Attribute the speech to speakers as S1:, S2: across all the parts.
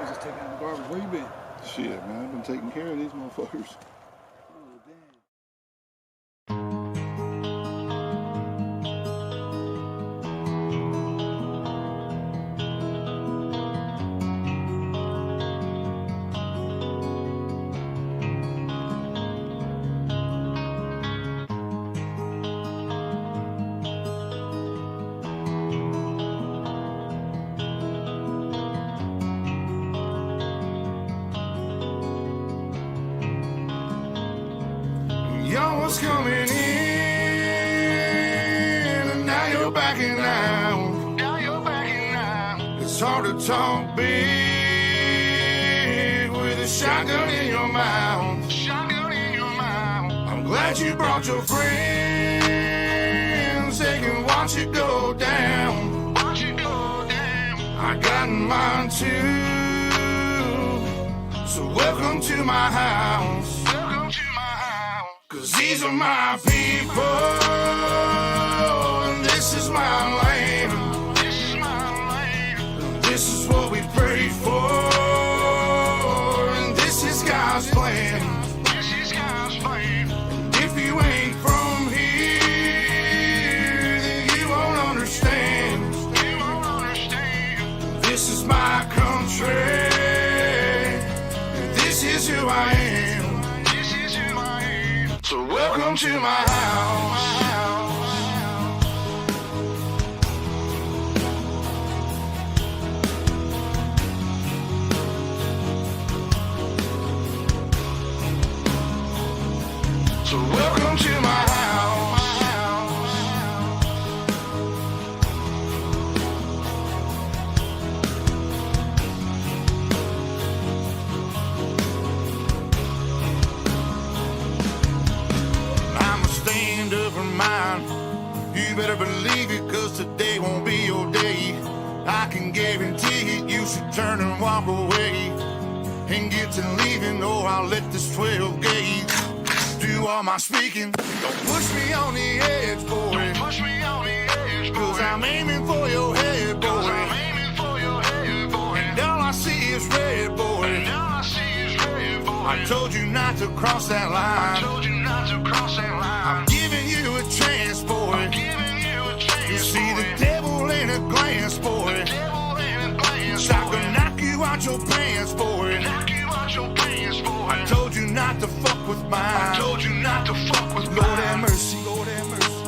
S1: just taking out the garbage. Where you been?
S2: Shit, man, I've been taking care of these motherfuckers.
S1: Oh, damn.
S2: Y'all was coming in, and now you're backing out. It's hard to talk big with a shotgun in your mouth. I'm glad you brought your friends, they can watch it go down. I got mine too, so welcome to my house. Cause these are my people, and this is my land. This is what we pray for, and this is God's plan. And if you ain't from here, then you won't understand. This is my country, and this is who I am. So welcome to my house. So welcome to my house. You better believe it, cause today won't be your day. I can guarantee it, you should turn and walk away and get to leaving, or I'll let this 12 gauge do all my speaking. Don't push me on the edge, boy. Cause I'm aiming for your head, boy. And all I see is red, boy. I told you not to cross that line. I'm giving you a chance, boy. You see the devil in a glance, boy. So I can knock you out your pants, boy. I told you not to fuck with mine. Lord have mercy, Lord have mercy.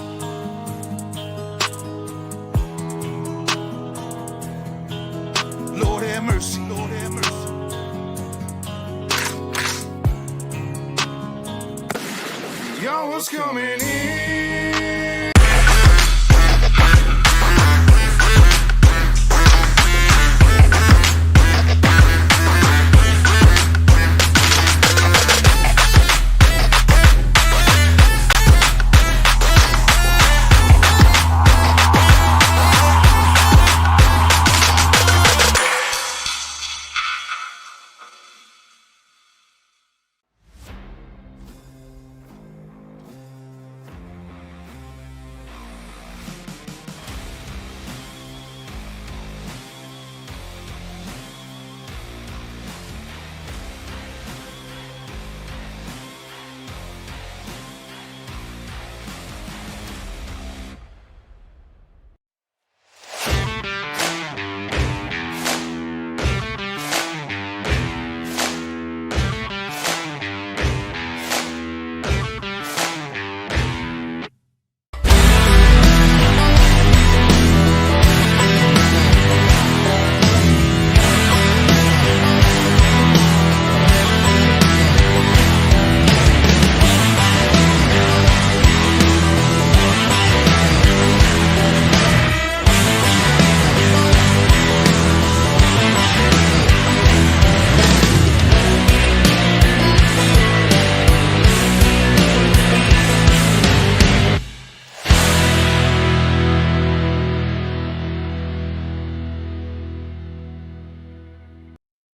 S2: Lord have mercy, Lord have mercy. Y'all was coming in.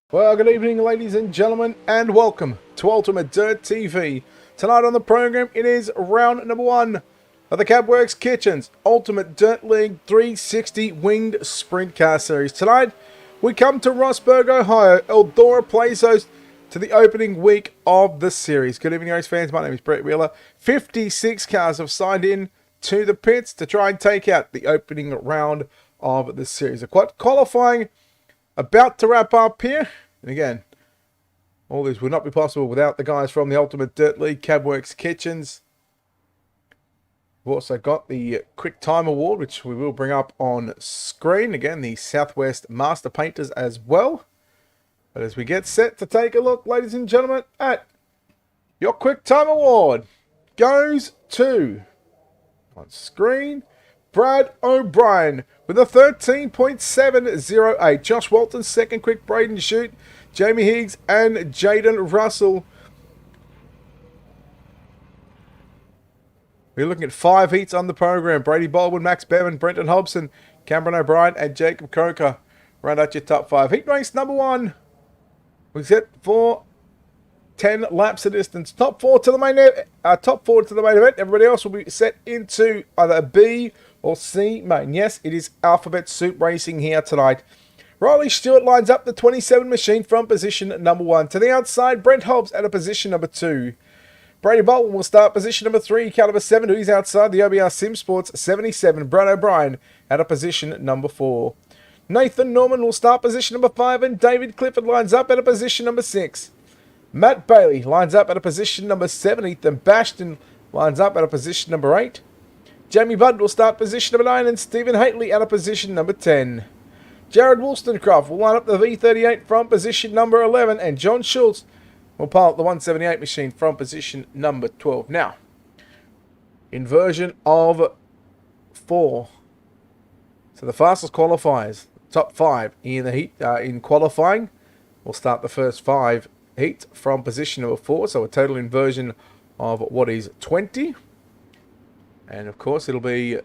S3: Well, good evening, ladies and gentlemen, and welcome to UltimateDirtTV. Tonight on the program, it is round number 1 of the Cabworx Kitchens Ultimate Dirt League 360 Winged Sprint Car Series. Tonight, we come to Rossburg, Ohio. Eldora plays host to the opening week of the series. Good evening, race fans. My name is Brett Wheeler. 56 cars have signed in to the pits to try and take out the opening round of the series. The qualifying about to wrap up here. And again, all this would not be possible without the guys from the Ultimate Dirt League, Cabworx Kitchens. We've also got the Quick Time Award, which we will bring up on screen. Again, the Southwest Master Painters as well. But as we get set to take a look, ladies and gentlemen, at your Quick Time Award goes to, on screen, Brad O'Brien with a 13.708. Josh Walton, second. Quick Braden Shoot, Jamie Higgs and Jaden Russell. We're looking at 5 heats on the program. Brady Baldwin, Max Bevan, Brenton Hobson, Cameron O'Brien and Jacob Coker. Round out your top 5. Heat race number 1. We set for 10 laps of distance. Top 4 to the main event. Everybody else will be set into either a B or C main. Yes, it is alphabet soup racing here tonight. Riley Stewart lines up the 27 machine from position number 1. To the outside, Brent Hobbs at a position number 2. Brady Bolton will start position number 3, caliber 7, who's outside the OBR Sim Sports 77. Brad O'Brien at a position number 4. Nathan Norman will start position number 5, and David Clifford lines up at a position number 6. Matt Bailey lines up at a position number 7. Ethan Baston lines up at a position number 8. Jamie Budd will start position number 9, and Stephen Haitley at a position number 10. Jared Wollstonecroft will line up the V38 from position number 11, and John Schultz will pilot the 178 machine from position number 12. Now, in version of 4, so the fastest qualifiers, top 5 in the heat in qualifying, will start the first 5 heats from position number 4. So a total inversion of what is 20, and of course it'll be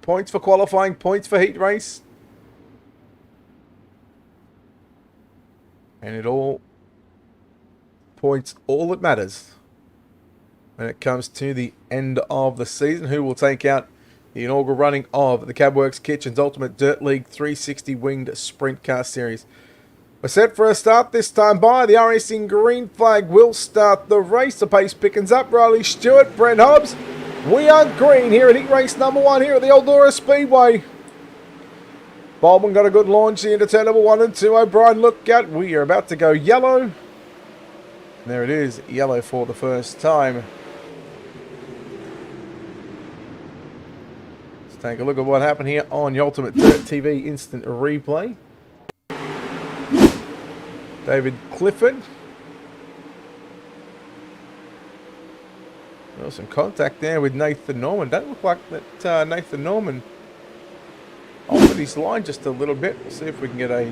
S3: points for qualifying, points for heat race, and it all points all that matters when it comes to the end of the season. Who will take out the inaugural running of the Cabworx Kitchens Ultimate Dirt League 360 Winged Sprint Car Series. We're set for a start this time by the iRacing green flag will start the race. The pace pickings up. Riley Stewart, Brent Hobbs. We are green here at heat race number 1 here at the Eldora Speedway. Baldwin got a good launch into turn number 1 and 2. O'Brien, look out. We are about to go yellow. There it is, yellow for the first time. Let's take a look at what happened here on the Ultimate Dirt TV instant replay. David Clifford. Well, some contact there with Nathan Norman. Don't look like that Nathan Norman altered his line just a little bit. We'll see if we can get a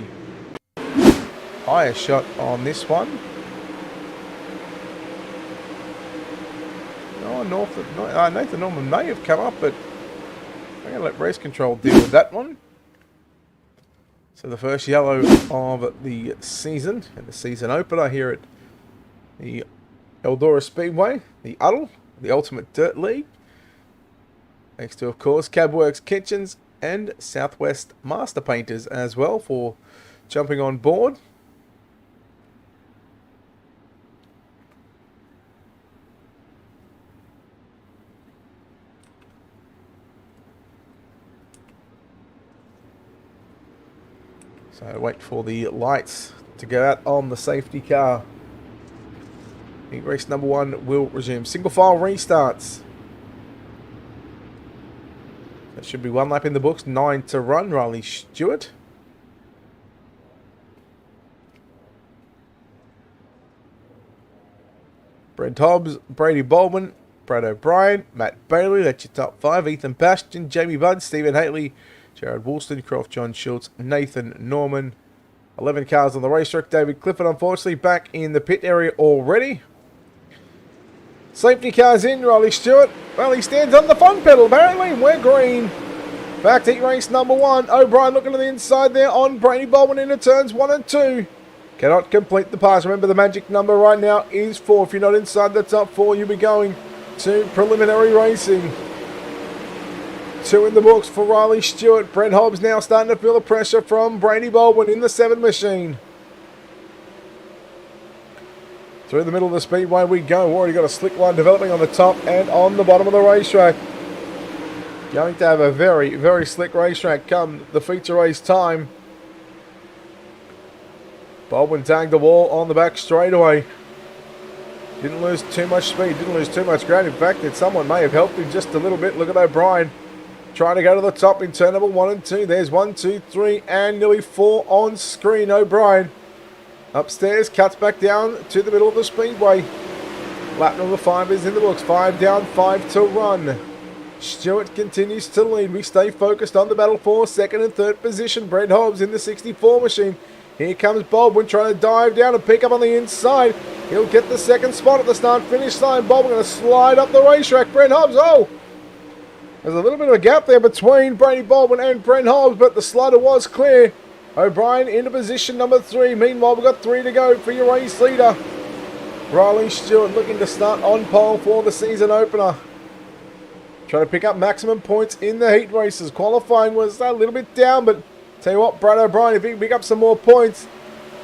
S3: higher shot on this one. Nathan Norman may have come up, but I'm going to let race control deal with that one. So the first yellow of the season, and the season opener here at the Eldora Speedway, the UDL, the Ultimate Dirt League. Thanks to, of course, Cabworx Kitchens and Southwest Master Painters as well for jumping on board. So wait for the lights to go out on the safety car. Heat race number 1 will resume. Single file restarts. That should be 1 lap in the books. 9 to run. Riley Stewart. Brent Hobbs, Brady Baldwin, Brad O'Brien, Matt Bailey. That's your top 5. Ethan Bastion, Jamie Budd, Stephen Haitley, Jared Wollstonecroft, John Schultz, Nathan Norman. 11 cars on the racetrack. David Clifford, unfortunately, back in the pit area already. Safety cars in. Riley Stewart. Well, he stands on the fun pedal, apparently. We're green. Back to heat race number 1. O'Brien looking to the inside there on Brady Baldwin into turns 1 and 2. Cannot complete the pass. Remember, the magic number right now is 4. If you're not inside the top 4, you'll be going to preliminary racing. 2 in the books for Riley Stewart. Brent Hobbs now starting to feel the pressure from Brady Baldwin in the 7 machine. Through the middle of the speedway we go. We've already got a slick line developing on the top and on the bottom of the racetrack. Going to have a very, very slick racetrack come the feature race time. Baldwin tagged the wall on the back straightaway. Didn't lose too much speed, didn't lose too much ground. In fact, someone may have helped him just a little bit. Look at O'Brien trying to go to the top in turn number 1 and 2. There's 1, 2, 3 and nearly 4 on screen. O'Brien upstairs, cuts back down to the middle of the speedway. Lap number 5 is in the books. 5 down, 5 to run. Stewart continues to lead. We stay focused on the battle for 2nd and 3rd position. Brent Hobbs in the 64 machine. Here comes Baldwin trying to dive down and pick up on the inside. He'll get the 2nd spot at the start-finish line. Baldwin going to slide up the racetrack. Brent Hobbs, oh! There's a little bit of a gap there between Brady Baldwin and Brent Hobbs, but the slider was clear. O'Brien into position number 3. Meanwhile, we've got 3 to go for your race leader. Riley Stewart looking to start on pole for the season opener. Trying to pick up maximum points in the heat races. Qualifying was a little bit down, but tell you what, Brad O'Brien, if he can pick up some more points,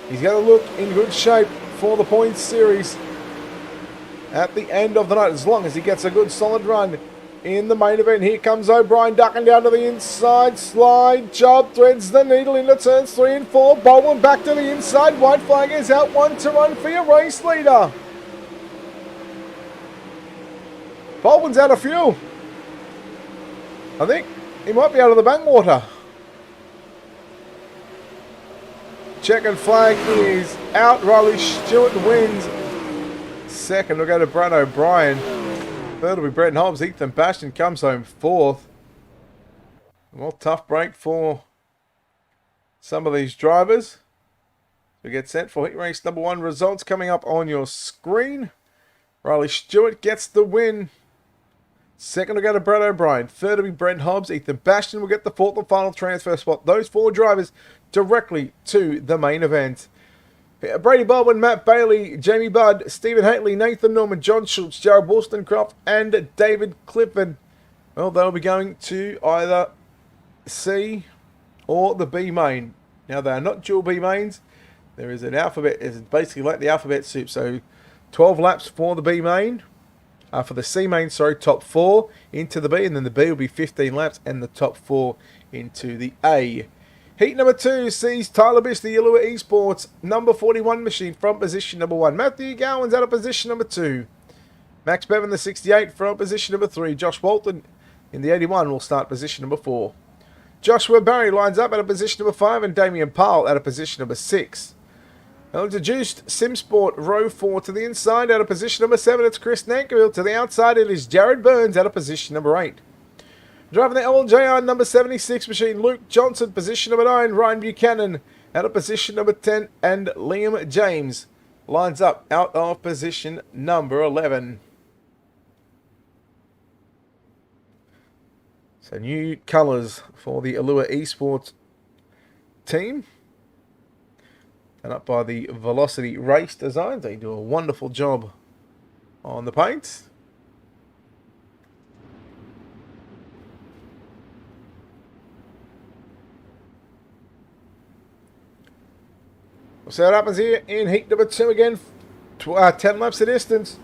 S3: he's going to look in good shape for the points series at the end of the night, as long as he gets a good solid run in the main event. Here comes O'Brien ducking down to the inside. Slide job, threads the needle into turns 3 and 4. Baldwin back to the inside. White flag is out. 1 to run for your race leader. Baldwin's out of fuel. I think he might be out of the backwater. Checkered flag is out. Riley Stewart wins. 2nd, we'll go to Brad O'Brien. 3rd will be Brent Hobbs. Ethan Bastion comes home 4th. Well, tough break for some of these drivers. We get set for heat race number 1. Results coming up on your screen. Riley Stewart gets the win. 2nd will go to Brad O'Brien. 3rd will be Brent Hobbs. Ethan Bastion will get the 4th and final transfer spot. Those 4 drivers directly to the main event. Brady Baldwin, Matt Bailey, Jamie Budd, Stephen Haitley, Nathan Norman, John Schultz, Jared Wollstonecroft, and David Clifford. Well, they'll be going to either C or the B main. Now, they are not dual B mains. There is an alphabet. It's basically like the alphabet soup. So, 12 laps for the B main. For the C main, sorry, top 4 into the B, and then the B will be 15 laps, and the top 4 into the A. Heat number 2 sees Tyler Bish, the Eldora Esports, number 41 machine from position number 1. Matthew Gowan's out of position number 2. Max Bevan, the 68, from position number 3. Josh Walton in the 81 will start position number 4. Joshua Barry lines up out of position number 5, and Damien Powell out of position number 6. Introduced SimSport row 4 to the inside out of position number 7. It's Chris Nankerville. To the outside, it is Jared Burns out of position number 8. Driving the LJR number 76 machine, Luke Johnson, position number 9. Ryan Buchanan out of position number 10. And Liam James lines up out of position number 11. So new colours for the Eldora Esports team. And up by the Velocity Race Designs. They do a wonderful job on the paint. We'll see what happens here in heat number 2 again. 10 laps of distance.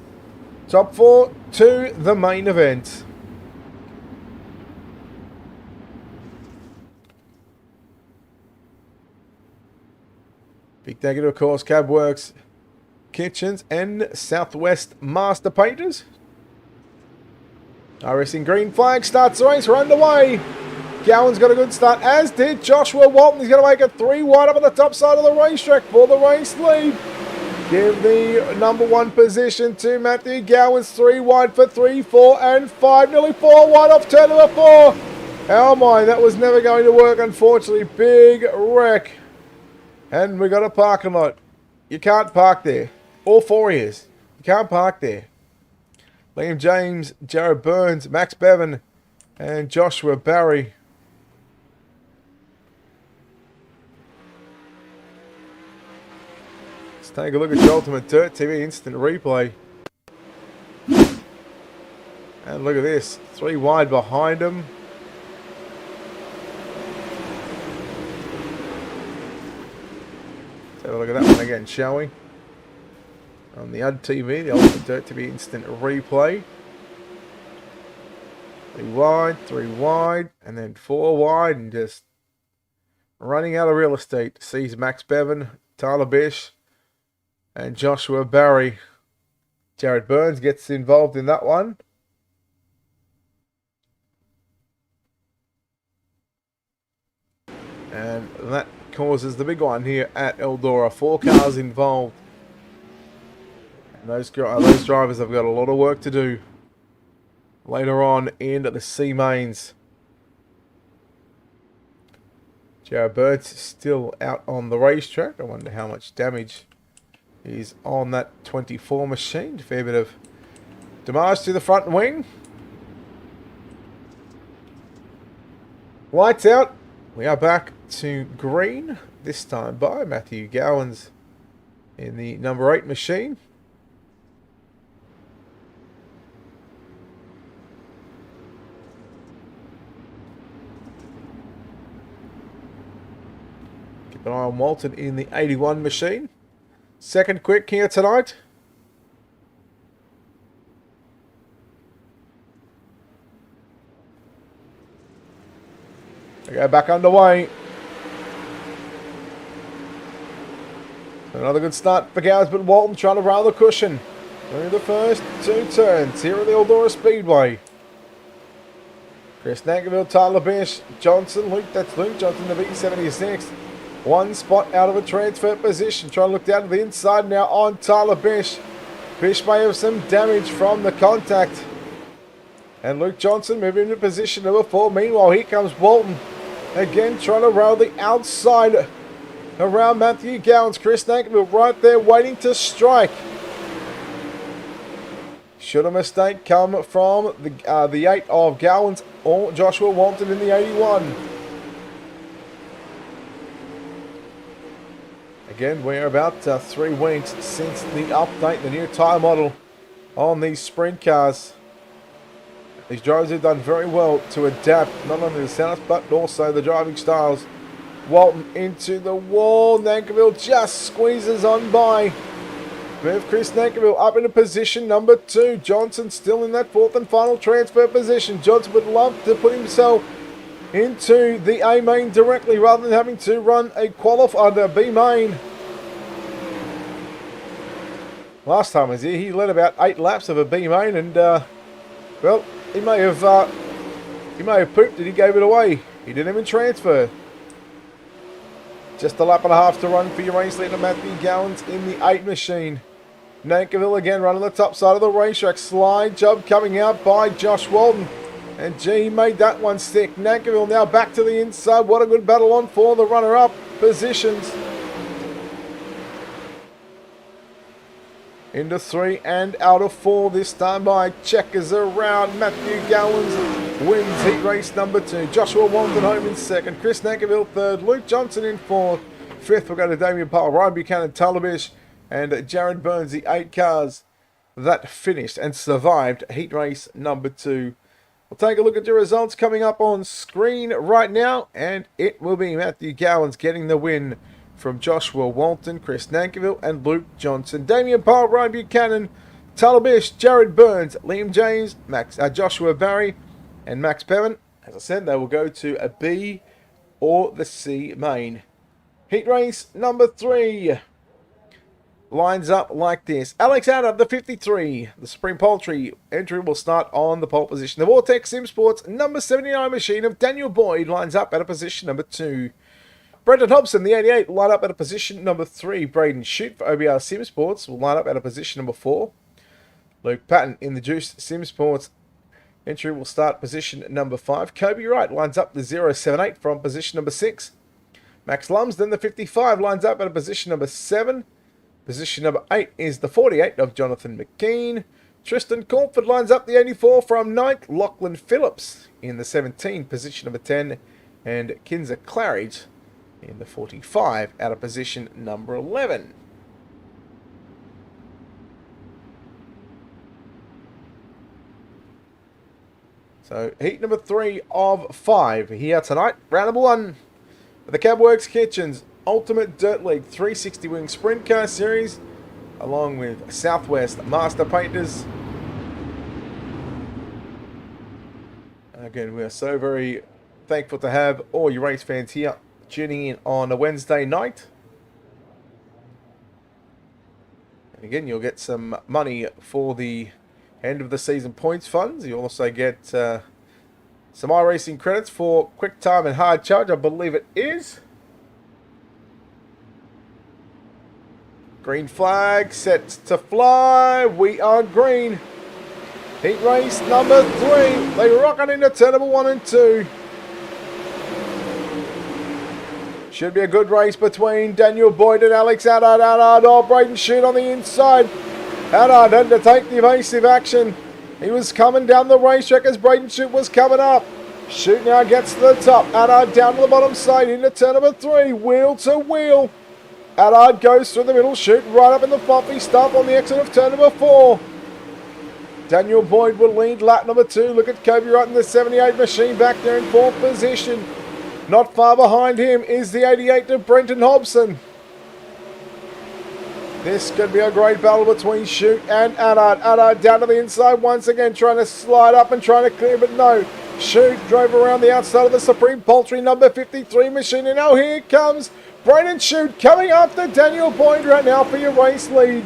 S3: Top 4 to the main event. Big thank you to, of course, Cabworx Kitchens and Southwest Master Painters. iRacing green flag starts the race. We're underway. Gowan's got a good start, as did Joshua Walton. He's going to make it 3 wide up on the top side of the racetrack for the race lead. Give the number 1 position to Matthew Gowans. 3 wide for 3, 4, and 5. Nearly 4 wide off turn number 4. Oh my, that was never going to work, unfortunately. Big wreck. And we got a parking lot. You can't park there. All 4 ears. You can't park there. Liam James, Jared Burns, Max Bevan, and Joshua Barry. Let's take a look at the UltimateDirtTV instant replay. And look at this. 3 wide behind him. Let's have a look at that one again, shall we? On the UltimateDirtTV, the UltimateDirtTV instant replay. 3 wide, and then 4 wide, and just running out of real estate. Sees Max Bevan, Tyler Bish, and Joshua Barry. Jared Burns gets involved in that one. And that causes the big one here at Eldora. 4 cars involved. And those drivers have got a lot of work to do later on in the C mains. Jared Burns is still out on the racetrack. I wonder how much damage is on that 24 machine. A fair bit of damage to the front wing. Lights out. We are back to green. This time by Matthew Gowans in the number 8 machine. Keep an eye on Walton in the 81 machine. Second quick here tonight. We go back underway. Another good start for Gowans, but Walton trying to rail the cushion through the first 2 turns here at the Eldora Speedway. Chris Nankerville, Tyler Bish, Johnson, Luke Johnson, the V76. 1 spot out of a transfer position. Trying to look down to the inside now on Tyler Bish. Bish may have some damage from the contact. And Luke Johnson moving into position number 4. Meanwhile, here comes Walton. Again, trying to rail the outside around Matthew Gowans. Chris Nankerville right there waiting to strike. Should a mistake come from the 8 of Gowans or Joshua Walton in the 81? Again, we're about 3 weeks since the update, the new tyre model on these sprint cars. These drivers have done very well to adapt not only the setups but also the driving styles. Walton into the wall. Nankerville just squeezes on by. Move Chris Nankerville up into position number 2. Johnson still in that 4th and final transfer position. Johnson would love to put himself into the A main directly rather than having to run a qualifier B main. Last time I was here, he led about 8 laps of a B main, and well, he may have pooped it. He gave it away. He didn't even transfer. Just a lap and a half to run for your race leader Matthew Gowans in the 8 machine. Nankerville again running the top side of the racetrack. Slide job coming out by Josh Walton. And gee, he made that one stick. Nankerville now back to the inside. What a good battle on for the runner-up positions. Into 3 and out of 4 this time by checkers around. Matthew Gowans wins heat race number 2. Joshua Walton home in 2nd. Chris Nankerville 3rd. Luke Johnson in 4th. 5th we'll go to Damien Powell, Ryan Buchanan, Tyler Bish, and Jared Burns. The 8 cars that finished and survived heat race number 2. We'll take a look at your results coming up on screen right now, and it will be Matthew Gowans getting the win from Joshua Walton, Chris Nankerville, and Luke Johnson. Damien Powell, Ryan Buchanan, Tyler Bish, Jared Burns, Liam James, Joshua Barry, and Max Bevan. As I said, they will go to a B or the C main. Heat race number 3 lines up like this. Alex out of the 53. The Supreme Poultry entry will start on the pole position. The Vortex Sim Sports number 79 machine of Daniel Boyd lines up at a position number 2. Brendan Hobson, the 88, will line up at a position number 3. Braden Shute for OBR Sim Sports will line up at a position number 4. Luke Patton in the Juice Sim Sports entry will start position number 5. Kobe Wright lines up the 078 from position number 6. Max Lumsden, the 55, lines up at a position number 7. Position number 8 is the 48 of Jonathan McKean. Tristan Cornford lines up the 84 from 9th. Lachlan Phillips in the 17, position number 10. And Kinza Claridge in the 45 out of position number 11. So heat number 3 of 5 here tonight. Round number 1 for the Cabworx Kitchens. Ultimate Dirt League 360 Wing Sprint Car Series, along with Southwest Master Painters. Again, we are so very thankful to have all you race fans here tuning in on a Wednesday night. And again, you'll get some money for the end of the season points funds. You also get some iRacing credits for quick time and hard charge, I believe it is. Green flag set to fly. We are green. Heat race number 3. They rocket into turn number 1 and 2. Should be a good race between Daniel Boyd and Alex Haddad. Haddad, oh, Braden Shute on the inside. Haddad had to take the evasive action. He was coming down the racetrack as Braden Shute was coming up. Shute now gets to the top. Haddad down to the bottom side into turn number 3. Wheel to wheel. Haddad goes through the middle. Shute right up in the floppy stuff on the exit of turn number 4. Daniel Boyd will lead lap number 2. Look at Kobe right in the 78 machine back there in 4th position. Not far behind him is the 88 of Brenton Hobson. This could be a great battle between Shute and Haddad. Haddad down to the inside once again, trying to slide up and trying to clear, but no. Shute drove around the outside of the Supreme Poultry number 53 machine, and now here comes Braden Shute coming after Daniel Boyd right now for your race lead.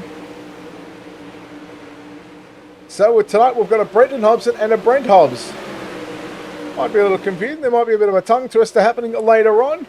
S3: So tonight we've got a Brenton Hobson and a Brent Hobbs. Might be a little confusing. There might be a bit of a tongue twister happening later on.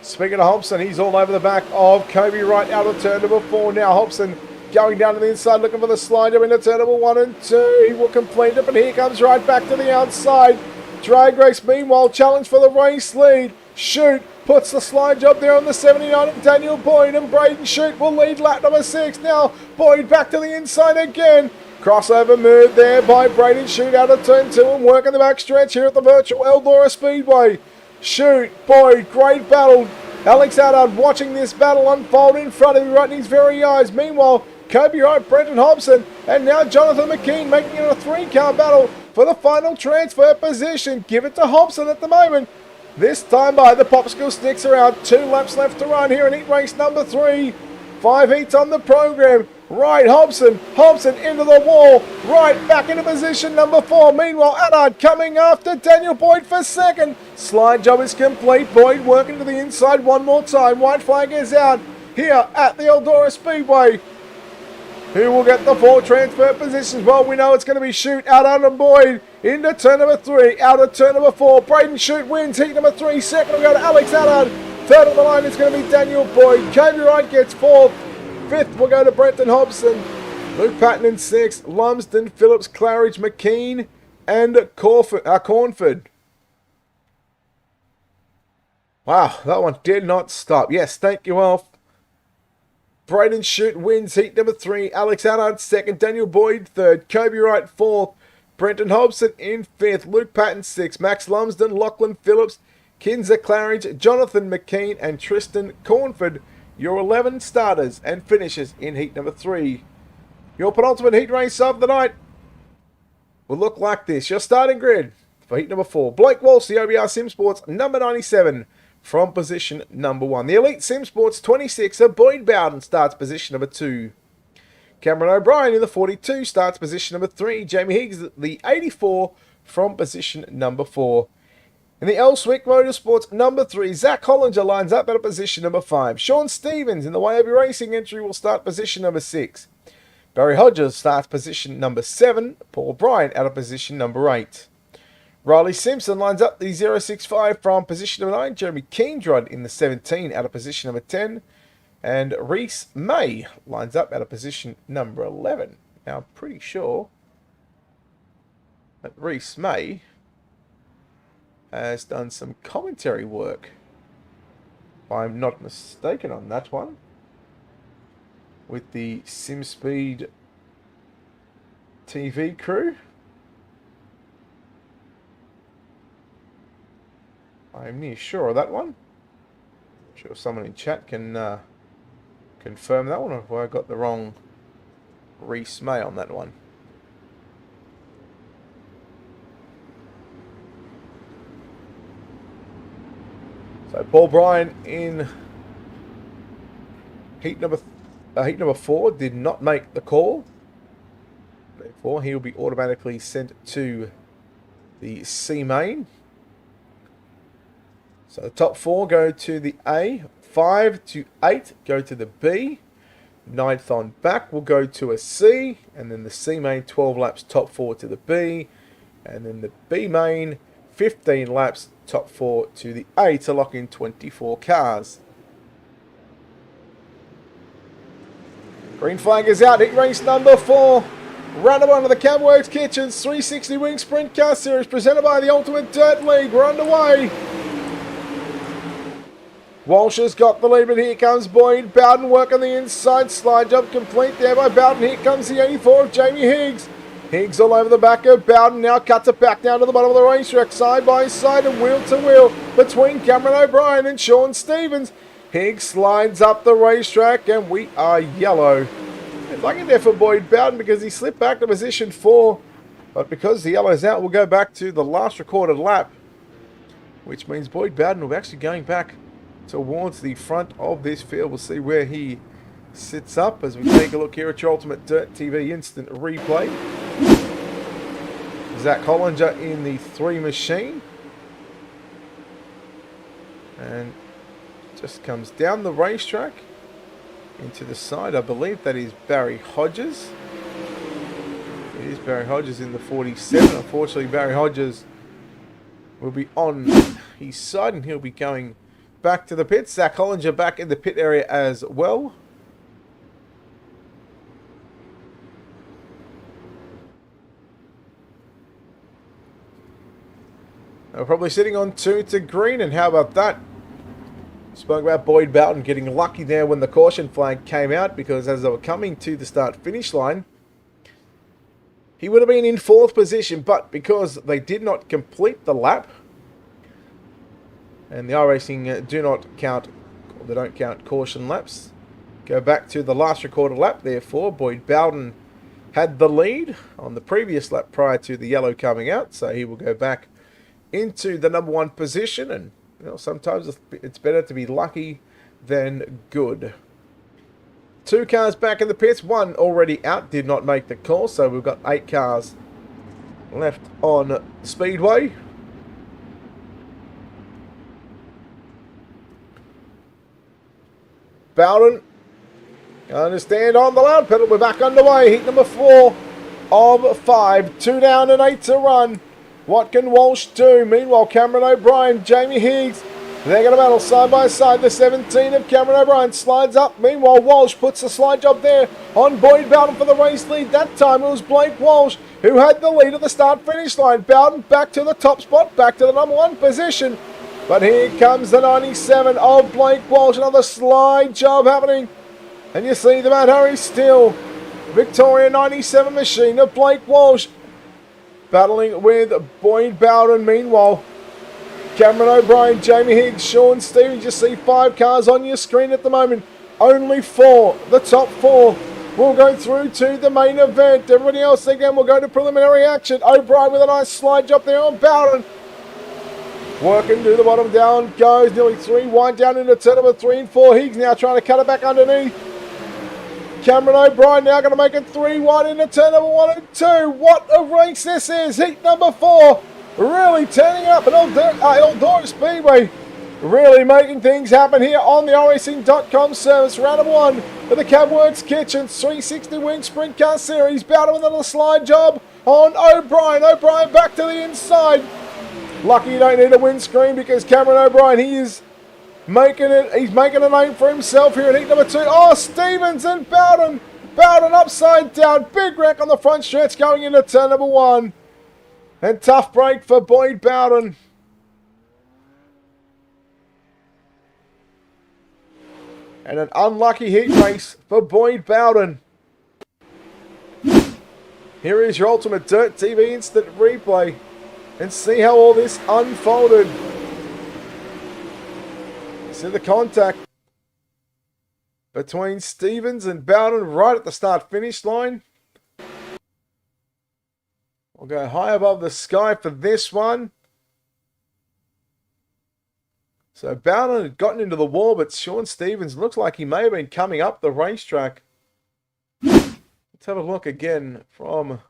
S3: Speaking of Hobson, he's all over the back of Kobe right out of turn number 4 now. Hobson going down to the inside looking for the slider into turn number 1 and 2. He will complete it, but here comes right back to the outside. Drag race meanwhile challenge for the race lead. Shute puts the slide job there on the 79 of Daniel Boyd, and Braden Shute will lead lap number 6. Now Boyd back to the inside again. Crossover move there by Braden Shute out of turn 2 and working the back stretch here at the virtual Eldora Speedway. Shute, Boyd, great battle. Alex Haddad watching this battle unfold in front of him right in his very eyes. Meanwhile, Kobe Wright, Brenton Hobson, and now Jonathan McKean making it a 3-car battle for the final transfer position. Give it to Hobson at the moment. This time by the popsicle sticks around. 2 laps left to run here in heat race number 3. 5 heats on the program. Right, Hobson into the wall. Right, back into position number 4. Meanwhile, Haddad coming after Daniel Boyd for second. Slide job is complete. Boyd working to the inside one more time. White flag is out here at the Eldora Speedway. Who will get the 4 transfer positions? Well, we know it's going to be Shute, Haddad and Boyd into turn number 3. Out of turn number 4. Braden Shute wins heat number 3. Second will go to Alex Haddad. Third on the line is going to be Daniel Boyd. Kobe Wright gets 4th. 5th will go to Brenton Hobson. Luke Patton in 6th. Lumsden, Phillips, Claridge, McKean, and Cornford. Wow, that one did not stop. Yes, thank you all. Braden Shute wins heat number 3. Alex Haddad 2nd. Daniel Boyd 3rd. Kobe Wright 4th. Brenton Hobson in 5th. Luke Patton 6th. Max Lumsden, Lachlan Phillips, Kinza Claridge, Jonathan McKean, and Tristan Cornford. Your 11 starters and finishers in heat number 3. Your penultimate heat race of the night will look like this. Your starting grid for heat number 4. Blake Walsh, the OBR Sim Sports, number 97 from position number 1. The Elite Sim Sports 26 of Boyd Bowden starts position number 2. Cameron O'Brien in the 42 starts position number 3. Jamie Higgs, the 84 from position number 4. In the Elswick Motorsports number 3, Zach Hollinger lines up at a position number 5. Sean Stevens in the YOB Racing entry will start position number 6. Barry Hodges starts position number 7. Paul Bryant out of position number 8. Riley Simpson lines up the 065 from position number 9. Jeremy Keendrod in the 17 out of position number 10. And Reese May lines up out of position number 11. Now, I'm pretty sure that Reese May has done some commentary work, if I'm not mistaken on that one, with the SimSpeed TV crew. I'm near sure of that one. I'm sure someone in chat can confirm that one, or if I got the wrong Reese May on that one. So Paul Bryan in Heat number 4 did not make the call. Therefore, he will be automatically sent to the C main. So the top 4 go to the A, 5 to 8 go to the B, 9th on back will go to a C, and then the C main 12 laps top 4 to the B, and then the B main 15 laps top 4 to the A to lock in 24 cars. Green flag is out, heat race number 4. Round one of the Cabworx Kitchens 360 Wing Sprint Car Series presented by the Ultimate Dirt League. We're underway. Walsh has got the lead, but here comes Boyd. Bowden working the inside. Slide job complete there by Bowden. Here comes the 84 of Jamie Higgs. Higgs all over the back of Bowden. Now cuts it back down to the bottom of the racetrack. Side by side and wheel to wheel between Cameron O'Brien and Sean Stevens. Higgs slides up the racetrack and we are yellow. It's lucky there for Boyd Bowden because he slipped back to position 4. But because the yellow's out, we'll go back to the last recorded lap. Which means Boyd Bowden will be actually going back towards the front of this field. We'll see where he sits up as we take a look here at your Ultimate Dirt TV instant replay. Zach Hollinger in the 3 machine. And just comes down the racetrack into the side. I believe that is Barry Hodges. It is Barry Hodges in the 47. Unfortunately, Barry Hodges will be on his side and he'll be going back to the pits. Zach Hollinger back in the pit area as well. We're probably sitting on 2 to green, and how about that? Spoke about Boyd Bowden getting lucky there when the caution flag came out, because as they were coming to the start-finish line, he would have been in 4th position, but because they did not complete the lap, and the iRacing do not count, or they don't count caution laps, go back to the last recorded lap. Therefore, Boyd Bowden had the lead on the previous lap prior to the yellow coming out, so he will go back into the number 1 position. And you know, sometimes it's better to be lucky than good. 2 cars back in the pits, 1 already out, did not make the call, so we've got 8 cars left on Speedway. Bowden, understand on the loud pedal, we're back underway. Heat number 4 of 5, 2 down and 8 to run. What can Walsh do? Meanwhile, Cameron O'Brien, Jamie Higgs, they're going to battle side by side. The 17 of Cameron O'Brien slides up. Meanwhile, Walsh puts the slide job there on Boyd Bowden for the race lead. That time it was Blake Walsh who had the lead at the start-finish line. Bowden back to the top spot, back to the number 1 position. But here comes the 97 of Blake Walsh. Another slide job happening. And you see the Matt Harry still. Victoria 97 machine of Blake Walsh battling with Boyd Bowden. Meanwhile, Cameron O'Brien, Jamie Higgs, Sean Stevens. You see 5 cars on your screen at the moment. Only 4. The top 4 will go through to the main event. Everybody else again will go to preliminary action. O'Brien with a nice slide job there on Bowden. Working to the bottom, down goes, nearly 3 wide down into turn number 3 and 4. Higgs now trying to cut it back underneath. Cameron O'Brien now going to make it 3 wide into turn number 1 and 2. What a race this is. Heat number 4 really turning up at Eldora Speedway. Really making things happen here on the iRacing.com service. Round number 1 for the Cabworx Kitchens 360 Wing Sprint Car Series. Bowden with another slide job on O'Brien. O'Brien back to the inside. Lucky you don't need a windscreen because Cameron O'Brien, he's making a name for himself here in heat number 2. Oh, Stevens and Bowden. Bowden upside down. Big wreck on the front stretch going into turn number 1. And tough break for Boyd Bowden. And an unlucky heat race for Boyd Bowden. Here is your Ultimate Dirt TV instant replay. And see how all this unfolded. See the contact between Stevens and Bowden right at the start-finish line. We'll go high above the sky for this one. So Bowden had gotten into the wall, but Sean Stevens looks like he may have been coming up the racetrack. Let's have a look again from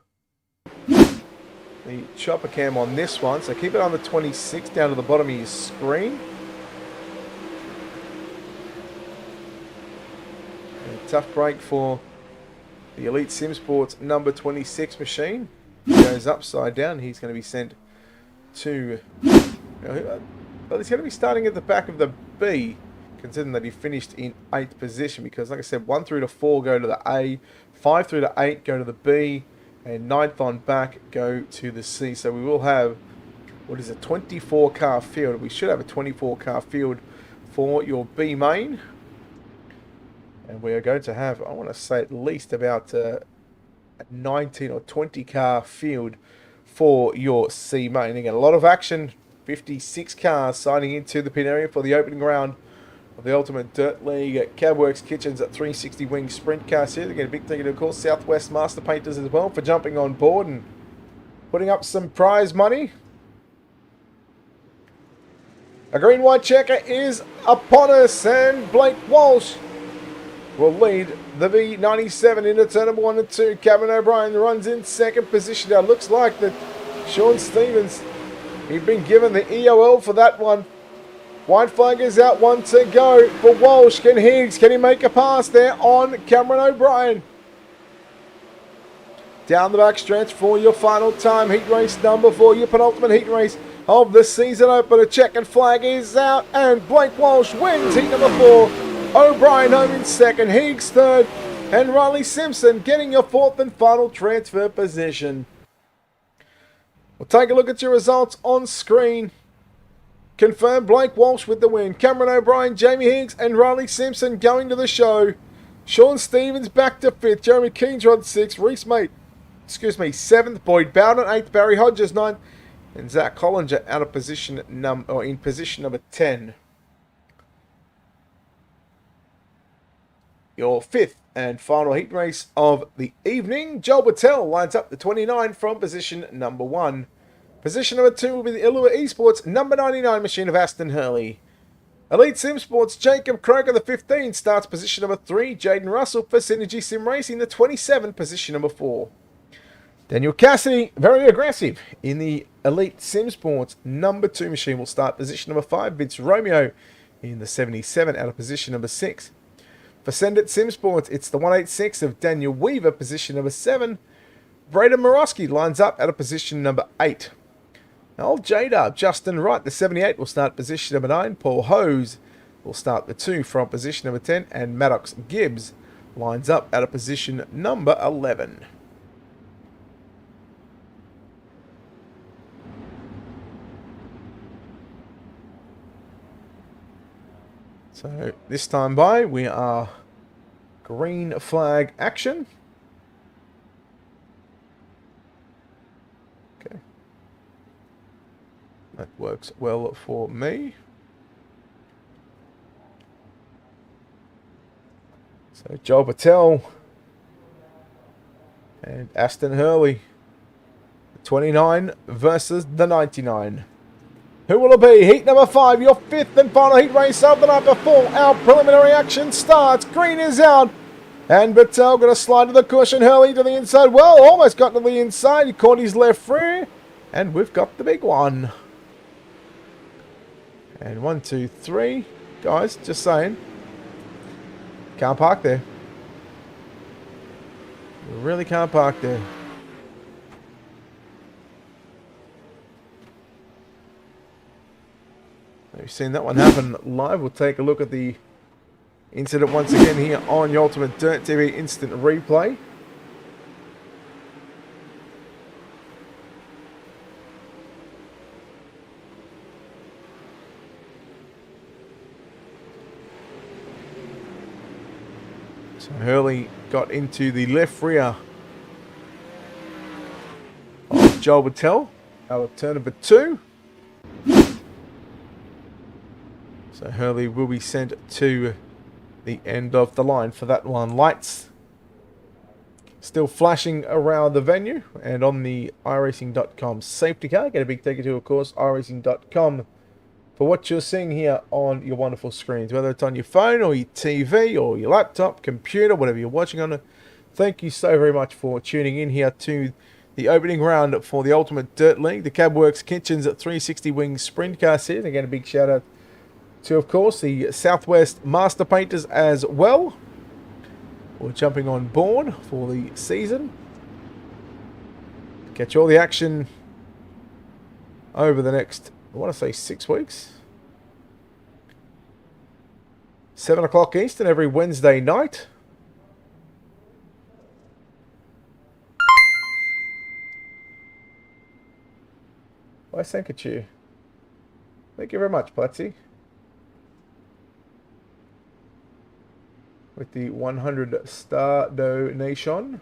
S3: the chopper cam on this one. So keep it on the 26 down to the bottom of your screen. A tough break for the Elite Sim Sports number 26 machine. He goes upside down. He's going to be sent to... Well, he's going to be starting at the back of the B, considering that he finished in 8th position. Because, like I said, 1 through to 4 go to the A, 5 through to 8 go to the B, and 9th on back go to the C. So we will have, what is a 24-car field. We should have a 24-car field for your B main. And we are going to have, I want to say, at least about a 19 or 20-car field for your C main. Again, a lot of action. 56 cars signing into the pit area for the opening round of the Ultimate Dirt League at Cabworx Kitchens at 360 Wing Sprintcars here. They get a big thank you to, of course, Southwest Master Painters as well for jumping on board and putting up some prize money. A green-white checker is upon us, and Blake Walsh will lead the V97 into turn number 1 and 2. Kevin O'Brien runs in 2nd position. Now, looks like that Sean Stevens, he'd been given the EOL for that one. White flag is out, 1 to go for Walsh. Can he make a pass there on Cameron O'Brien? Down the back stretch for your final time. Heat race number 4, your penultimate heat race of the season opener. Checkered flag is out, and Blake Walsh wins heat number 4. O'Brien home in 2nd, Higgs 3rd, and Riley Simpson getting your 4th and final transfer position. We'll take a look at your results on screen. Confirm Blake Walsh with the win. Cameron O'Brien, Jamie Higgs, and Riley Simpson going to the show. Sean Stevens back to 5th. Jeremy Kingsrod 6th. Reese Mate, 7th. Boyd Bowden 8th. Barry Hodges 9th. And Zach Collinger out of position in position number 10. Your 5th and final heat race of the evening. Joel Battelle lines up the 29 from position number 1. Position number 2 will be the Eldora Esports number 99 machine of Aston Hurley. Elite Sim Sports Jacob Croker, the 15, starts position number 3. Jaden Russell for Synergy Sim Racing, the 27, position number 4. Daniel Cassidy, very aggressive in the Elite Sim Sports number 2 machine, will start position number 5. Vince Romeo in the 77 out of position number 6. For Send It Sim Sports, it's the 186 of Daniel Weaver, position number 7. Braden Morosky lines up at a position number 8. Old J-Dub, Justin Wright, the 78, will start position number 9. Paul Hose will start the 2 from position number 10. And Maddox Gibbs lines up at a position number 11. So this time by, we are green flag action. Okay. That works well for me. So Joel Battelle and Aston Hurley. 29 versus the 99. Who will it be? Heat number 5, your 5th and final heat race of the night before our preliminary action starts. Green is out. And Battelle going to slide to the cushion. Hurley to the inside. Well, almost got to the inside. He caught his left rear. And we've got the big one. And 1, 2, 3. Guys, just saying. Can't park there. You really can't park there. We've seen that one happen live. We'll take a look at the incident once again here on your Ultimate Dirt TV instant replay. So Hurley got into the left rear of Joel Battelle out of turn number 2. So Hurley will be sent to the end of the line for that one. Lights still flashing around the venue and on the iRacing.com safety car. Get a big thank you to, of course, iRacing.com for what you're seeing here on your wonderful screens, whether it's on your phone or your TV or your laptop, computer, whatever you're watching on it. Thank you so very much for tuning in here to the opening round for the Ultimate Dirt League, the Cabworx Kitchens at 360 Wings Sprint Car Series. Again, a big shout out to, of course, the Southwest Master Painters as well. We're jumping on board for the season. Catch all the action over the next, I want to say 6 weeks. 7 o'clock Eastern every Wednesday night. Why thank you. Thank you very much, Patsy. With the 100 star donation.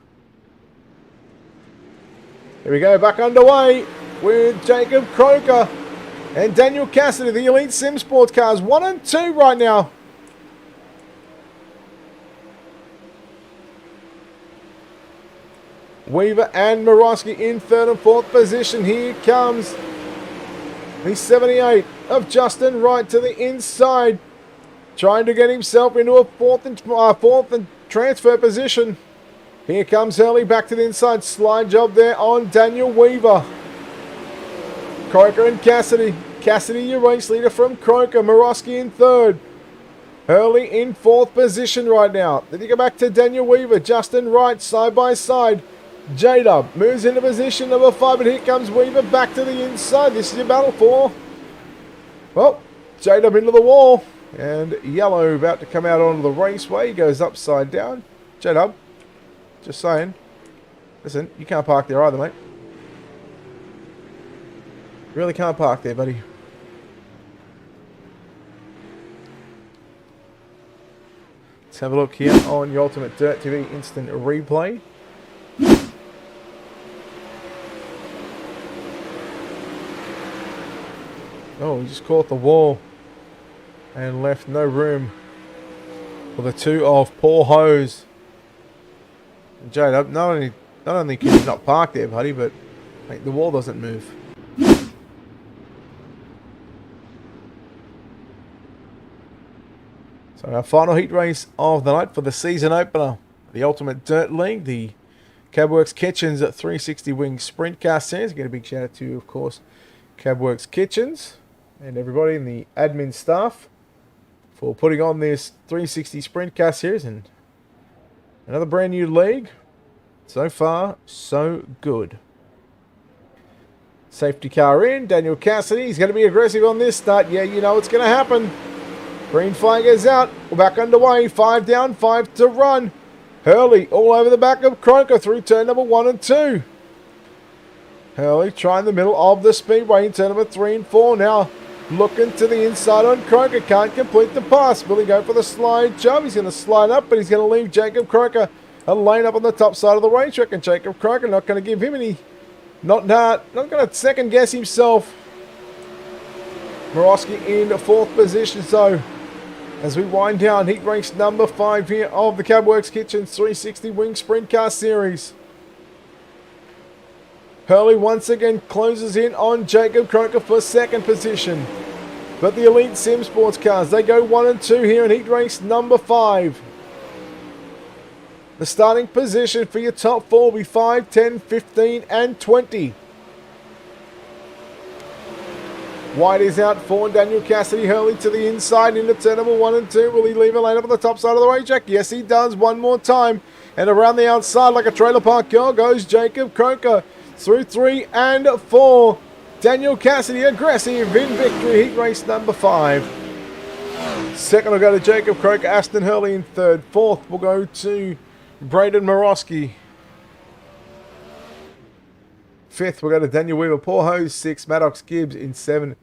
S3: Here we go, back underway with Jacob Croker and Daniel Cassidy, the Elite Sim Sports Cars. 1 and 2 right now. Weaver and Morosky in 3rd and 4th position. Here comes the 78 of Justin Wright to the inside, trying to get himself into a fourth and transfer position. Here comes Hurley back to the inside. Slide job there on Daniel Weaver. Croker and Cassidy. Cassidy, your race leader from Croker. Morosky in 3rd. Hurley in 4th position right now. Then you go back to Daniel Weaver. Justin Wright side by side. J-Dub moves into position number 5, but here comes Weaver back to the inside. This is your battle for, well, J-Dub into the wall. And Yellow about to come out onto the raceway. He goes upside down. J-Dub, just saying. Listen, you can't park there either, mate. You really can't park there, buddy. Let's have a look here on your Ultimate Dirt TV instant replay. Oh, he just caught the wall and left no room for the 2 of Paul Hose. J-Dub, not only can you not park there, buddy, but mate, the wall doesn't move. So our final heat race of the night for the season opener, the Ultimate Dirt League, the Cabworx Kitchens at 360 Wings Sprint Car Series. Get a big shout out to, of course, Cabworx Kitchens and everybody in the admin staff for putting on this 360 Sprint Car Series, and another brand new league. So far, so good. Safety car in. Daniel Cassidy, he's going to be aggressive on this start. Yeah, you know it's going to happen. Green flag is out. We're back underway. 5 down, 5 to run. Hurley all over the back of Croker through turn number 1 and 2. Hurley trying the middle of the speedway in turn number 3 and 4 now. Looking to the inside on Croker. Can't complete the pass. Will he go for the slide job? He's going to slide up, but he's going to leave Jacob Croker a lane up on the top side of the racetrack. And Jacob Croker not going to give him any... Not going to second guess himself. Morosky in 4th position. So as we wind down heat race number 5 here of the Cabworx Kitchens 360 Wing Sprint Car Series. Hurley once again closes in on Jacob Croker for 2nd position. But the Elite Sim Sports Cars, they go 1 and 2 here in heat race number 5. The starting position for your top 4 will be 5, 10, 15 and 20. White is out for Daniel Cassidy. Hurley to the inside into turn number 1 and 2. Will he leave a lane up on the top side of the racetrack? Yes, he does. One more time. And around the outside like a trailer park girl goes Jacob Croker. Through 3 and 4. Daniel Cassidy aggressive in victory. Heat race number 5. 2nd will go to Jacob Croker. Aston Hurley in 3rd. 4th will go to Braden Morosky. 5th, we'll go to Daniel Weaver, Paul Hose. 6th, Maddox Gibbs in 7th.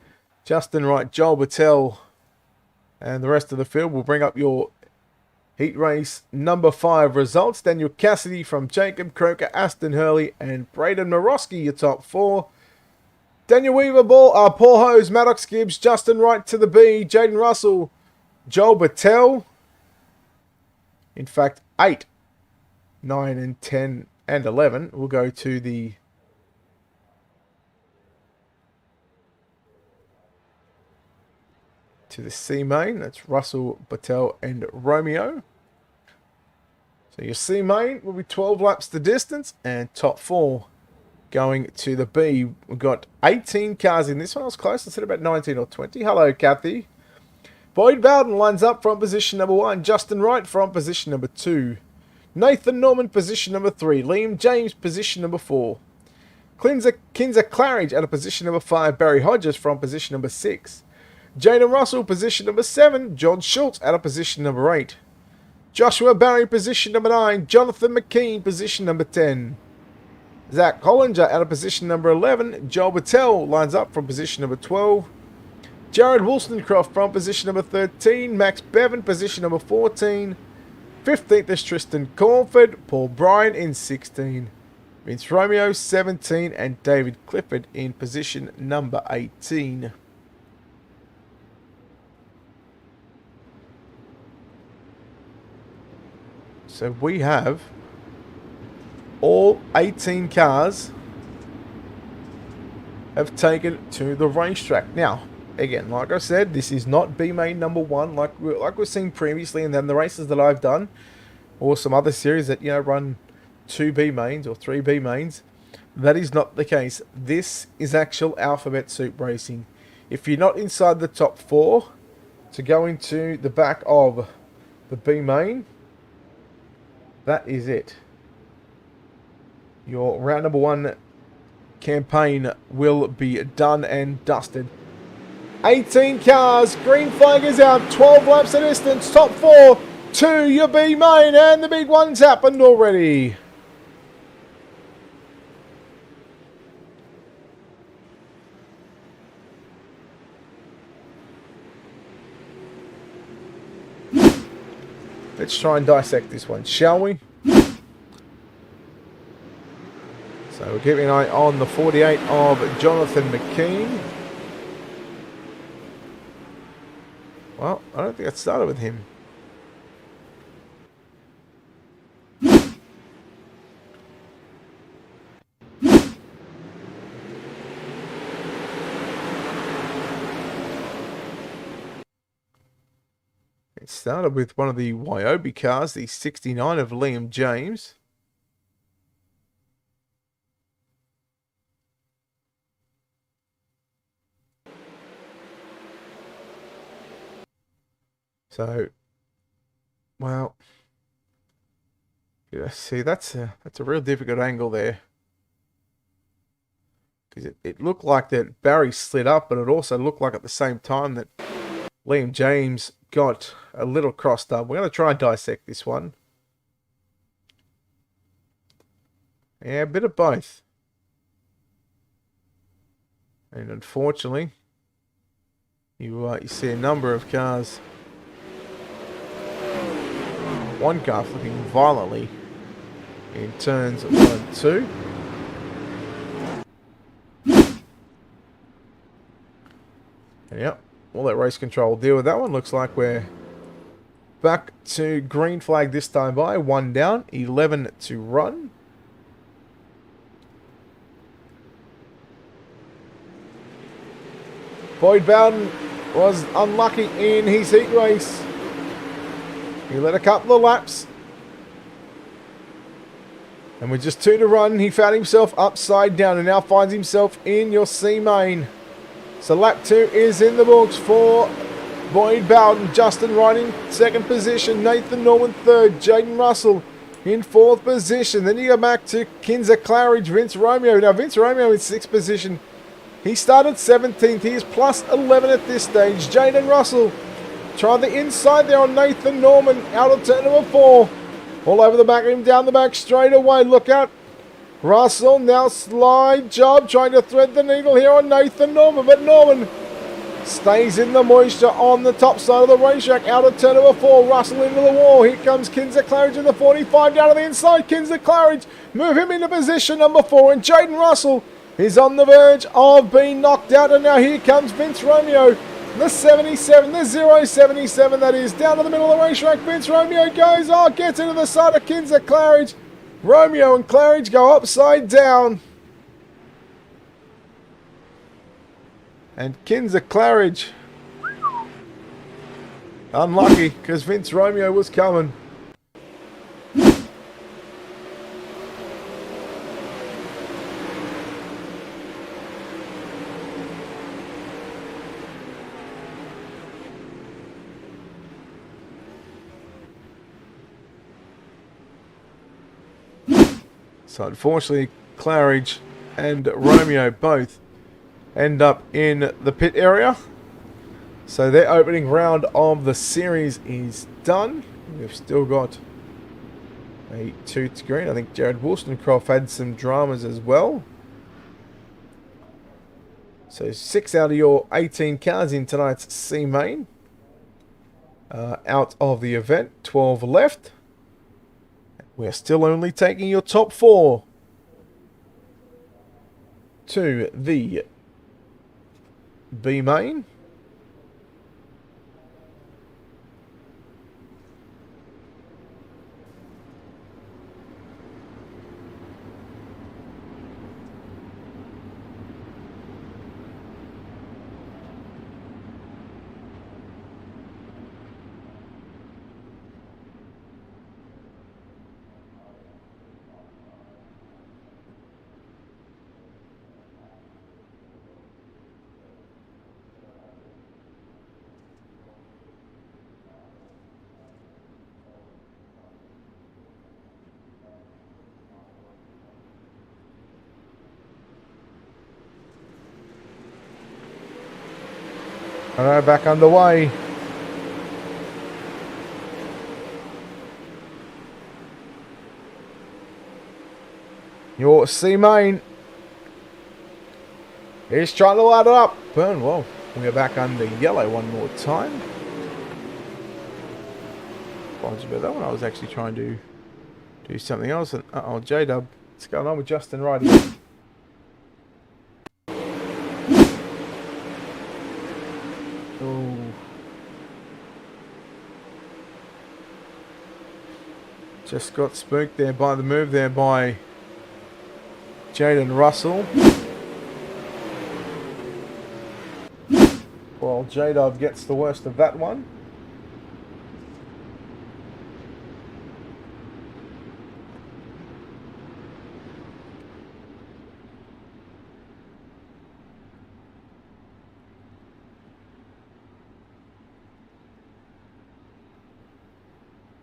S3: Justin Wright, Joel Battelle. And the rest of the field will bring up your heat race number 5 results. Daniel Cassidy from Jacob Croker, Aston Hurley, and Braden Morosky, your top 4. Daniel Weaver, Paul Hose, Maddox Gibbs, Justin Wright to the B, Jaden Russell, Joel Battelle. In fact, 8, 9, and 10, and 11 will go to the to the C main. That's Russell, Battelle, and Romeo. So your C main will be 12 laps the distance, and top 4 going to the B. We've got 18 cars in this one. I was close. I said about 19 or 20. Hello, Kathy. Boyd Bowden lines up from position number 1. Justin Wright from position number 2. Nathan Norman, position number 3. Liam James, position number 4. Kinza Claridge out of position number 5. Barry Hodges from position number 6. Jaden Russell, position number 7. John Schultz out of position number 8. Joshua Barry, position number 9. Jonathan McKean, position number 10. Zach Hollinger out of position number 11. Joel Battelle lines up from position number 12. Jared Wollstonecroft from position number 13. Max Bevan, position number 14. 15th is Tristan Cornford. Paul Bryan in 16. Vince Romeo 17. And David Clifford in position number 18. So we have all 18 cars have taken to the racetrack. Now, again, like I said, this is not B main number 1 like we've seen previously, and then the races that I've done, or some other series that, you know, run 2 B mains or 3 B mains. That is not the case. This is actual alphabet soup racing. If you're not inside the top 4 to go into the back of the B main, that is it. Your round number 1 campaign will be done and dusted. 18 cars, green flag is out, 12 laps of distance, top 4 to your B main, and the big one's happened already. Let's try and dissect this one, shall we? So we're keeping an eye on the 48 of Jonathan McKean. Well, I don't think it started with him. It started with one of the Wyobi cars, the 69 of Liam James. So, well, yeah, see, that's a real difficult angle there, because it looked like that Barry slid up, but it also looked like at the same time that Liam James got a little crossed up. We're going to try and dissect this one. Yeah, a bit of both. And unfortunately, you see a number of cars. One car flipping violently in turns 1 and 2. And yep, we'll let race control deal with that one. Looks like we're back to green flag this time by. 1 down, 11 to run. Boyd Bowden was unlucky in his heat race. He led a couple of laps. And with just 2 to run, he found himself upside down and now finds himself in your C main. So lap 2 is in the books for Boyd Bowden. Justin Wright in 2nd position. Nathan Norman 3rd. Jaden Russell in 4th position. Then you go back to Kinza Claridge, Vince Romeo. Now Vince Romeo in 6th position. He started 17th. He is plus 11 at this stage. Jaden Russell tried the inside there on Nathan Norman. Out of turn number 4. All over the back of him, down the back straight away. Look out. Russell now slide job. Trying to thread the needle here on Nathan Norman. But Norman stays in the moisture on the top side of the racetrack. Out of turn number 4. Russell into the wall. Here comes Kinza Claridge in the 45 down to the inside. Kinza Claridge move him into position number 4. And Jaden Russell is on the verge of being knocked out. And now here comes Vince Romeo. The 77, the 077 that is, down to the middle of the racetrack. Vince Romeo goes, gets into the side of Kinza Claridge. Romeo and Claridge go upside down. And Kinza Claridge Unlucky, because Vince Romeo was coming. So unfortunately, Claridge and Romeo both end up in the pit area. So their opening round of the series is done. We've still got a 2 to green. I think Jared Wollstonecroft had some dramas as well. So 6 out of your 18 cars in tonight's C main. Out of the event, 12 left. We're still only taking your top 4 to the B main. Alright, back underway. Your C main is trying to light it up. Burn well. We're back under yellow one more time. Apologies about that one. I was actually trying to do something else. And uh-oh, J-Dub. What's going on with Justin right here? Just got spooked there by the move there by Jaden Russell. Well, J-Dub gets the worst of that one.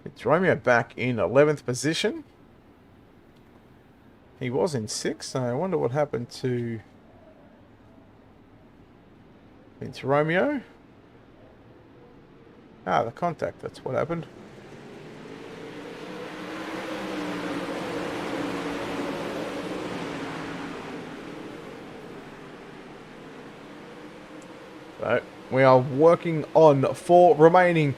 S3: It's Romeo back in 11th position. He was in 6th, so I wonder what happened to It's Romeo. Ah, the contact, that's what happened. So, we are working on 4 remaining.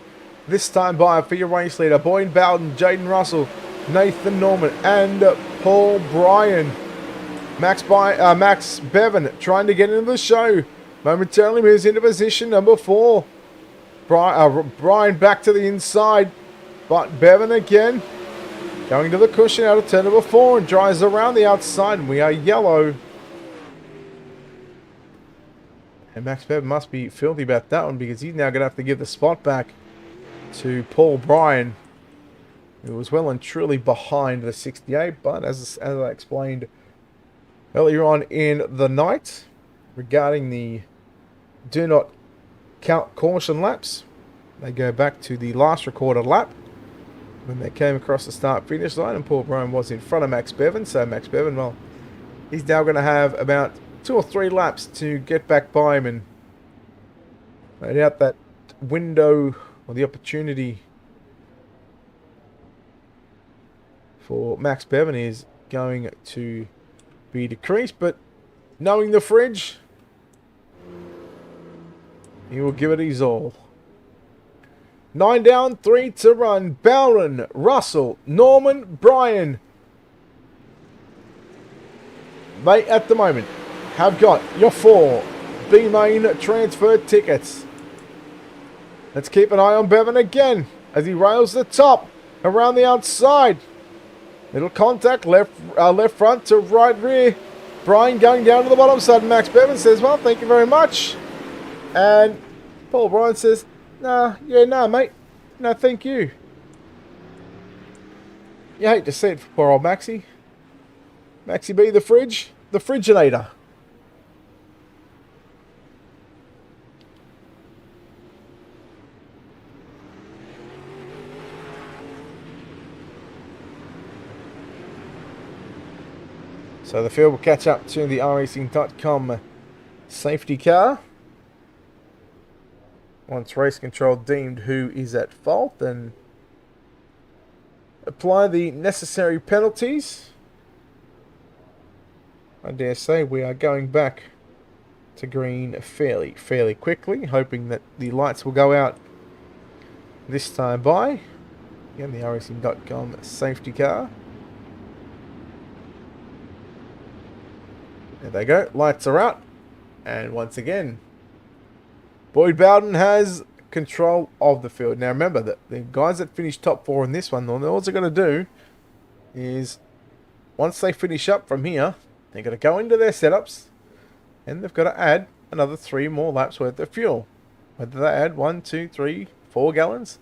S3: This time by for your race leader, Boyne Bowden, Jaden Russell, Nathan Norman, and Paul Bryan. Max Bevan trying to get into the show. Momentarily moves into position number 4. Bryan back to the inside, but Bevan again going to the cushion out of turn number 4 and drives around the outside. And we are yellow. And Max Bevan must be filthy about that one because he's now going to have to give the spot back to Paul Bryan, who was well and truly behind the 68, but as I explained earlier on in the night regarding the do not count caution laps, they go back to the last recorded lap when they came across the start-finish line, and Paul Bryan was in front of Max Bevan. So Max Bevan, well, he's now going to have about 2 or 3 laps to get back by him, and no doubt that window or the opportunity for Max Bevan is going to be decreased, but knowing the fridge, he will give it his all. 9 down, 3 to run. Bowden, Russell, Norman, Bryan. They, at the moment, have got your 4 B-Main transfer tickets. Let's keep an eye on Bevan again as he rails the top around the outside. Little contact, left front to right rear. Bryan going down to the bottom side. Max Bevan says, well, thank you very much. And Paul Bryan says, Nah, mate. No, thank you. You hate to see it for poor old Maxie. Maxie B, the Friginator. So the field will catch up to the iRacing.com safety car. Once race control deemed who is at fault, then apply the necessary penalties. I dare say we are going back to green fairly quickly, hoping that the lights will go out this time by. Again, the iRacing.com safety car. There they go, lights are out, and once again, Boyd Bowden has control of the field. Now remember that the guys that finish top 4 in this one, all they're going to do is, once they finish up from here, they're going to go into their setups, and they've got to add another 3 more laps worth of fuel. Whether they add 1, 2, 3, 4 gallons,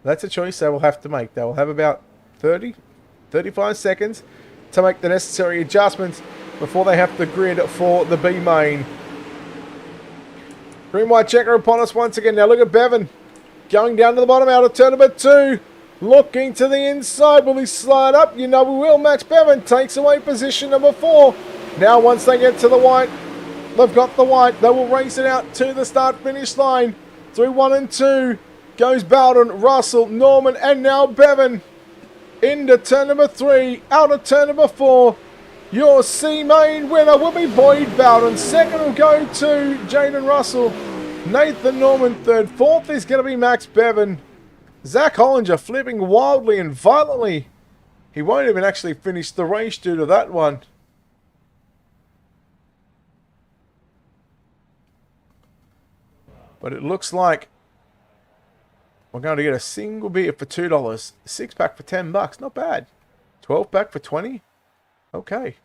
S3: that's a choice they will have to make. They will have about 35 seconds to make the necessary adjustments before they have to grid for the B main. Green white checker upon us once again. Now look at Bevan going down to the bottom out of turn number 2. Looking to the inside. Will he slide up? You know we will. Max Bevan takes away position number 4. Now once they get to the white, they've got the white. They will race it out to the start-finish line. Through 1 and 2 goes Bowden, Russell, Norman, and now Bevan. Into turn number 3. Out of turn number 4. Your C-Main winner will be Boyd Bowden. Second will go to Jaden Russell. Nathan Norman third. Fourth is going to be Max Bevan. Zach Hollinger flipping wildly and violently. He won't even actually finish the race due to that one. But it looks like we're going to get a single beer for $2. A 6-pack for $10. Not bad. 12-pack for 20. Okay.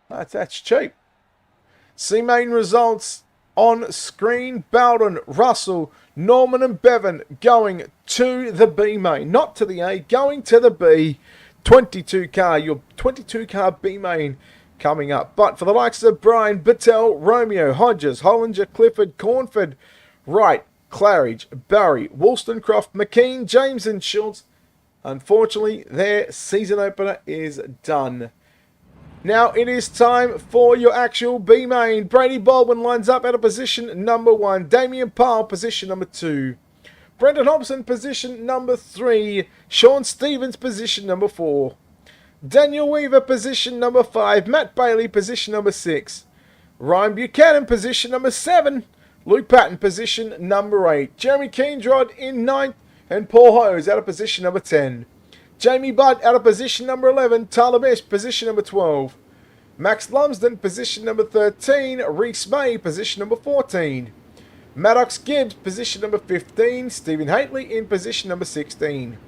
S3: That's cheap. C-Main results on screen. Bowden, Russell, Norman and Bevan going to the B main. Not to the A, going to the B. 22 car, your 22 car B main coming up. But for the likes of Brian, Battelle, Romeo, Hodges, Hollinger, Clifford, Cornford, Wright, Claridge, Barry, Wollstonecroft, McKean, James and Schultz, unfortunately, their season opener is done. Now it is time for your actual B main. Brady Baldwin lines up at a position number 1. Damien Powell, position number 2. Brendan Hobson, position number 3. Sean Stevens, position number 4. Daniel Weaver, position number 5. Matt Bailey, position number 6. Ryan Buchanan, position number 7. Luke Patton, position number 8. Jeremy Keendrad in 9th. And Paul Hose out of position number 10. Jamie Budd out of position number 11. Tyler Best, position number 12. Max Lumsden, position number 13. Reese May, position number 14. Maddox Gibbs, position number 15. Stephen Haitley in position number 16.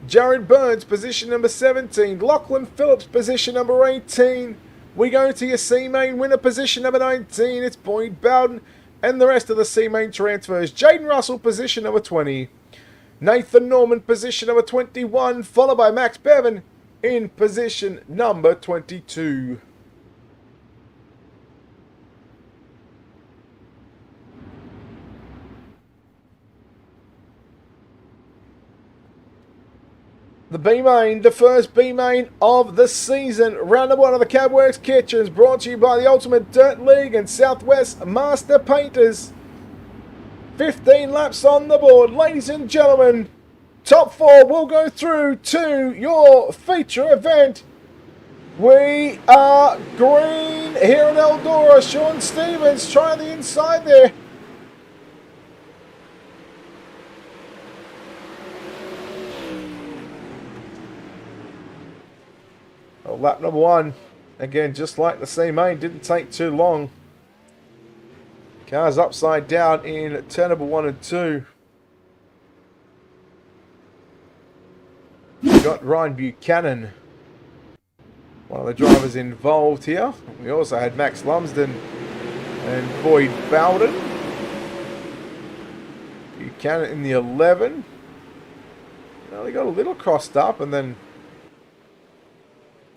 S3: Jared Burns, position number 17. Lachlan Phillips, position number 18. We go to your C-Main winner, position number 19. It's Boyd Bowden. And the rest of the C-Main transfers. Jaden Russell, position number 20. Nathan Norman, position number 21, followed by Max Bevan in position number 22. The B-Main, the first B-Main of the season. Round number 1 of the Cabworx Kitchens, brought to you by the Ultimate Dirt League and Southwest Master Painters. 15 laps on the board. Ladies and gentlemen, top 4 will go through to your feature event. We are green here in Eldora. Sean Stevens trying the inside there. Well, lap number 1. Again, just like the C-Main, didn't take too long. Cars upside down in turn number 1 and 2. We've got Ryan Buchanan, one of the drivers involved here. We also had Max Lumsden and Boyd Bowden. Cannon in the 11. Well, he got a little crossed up and then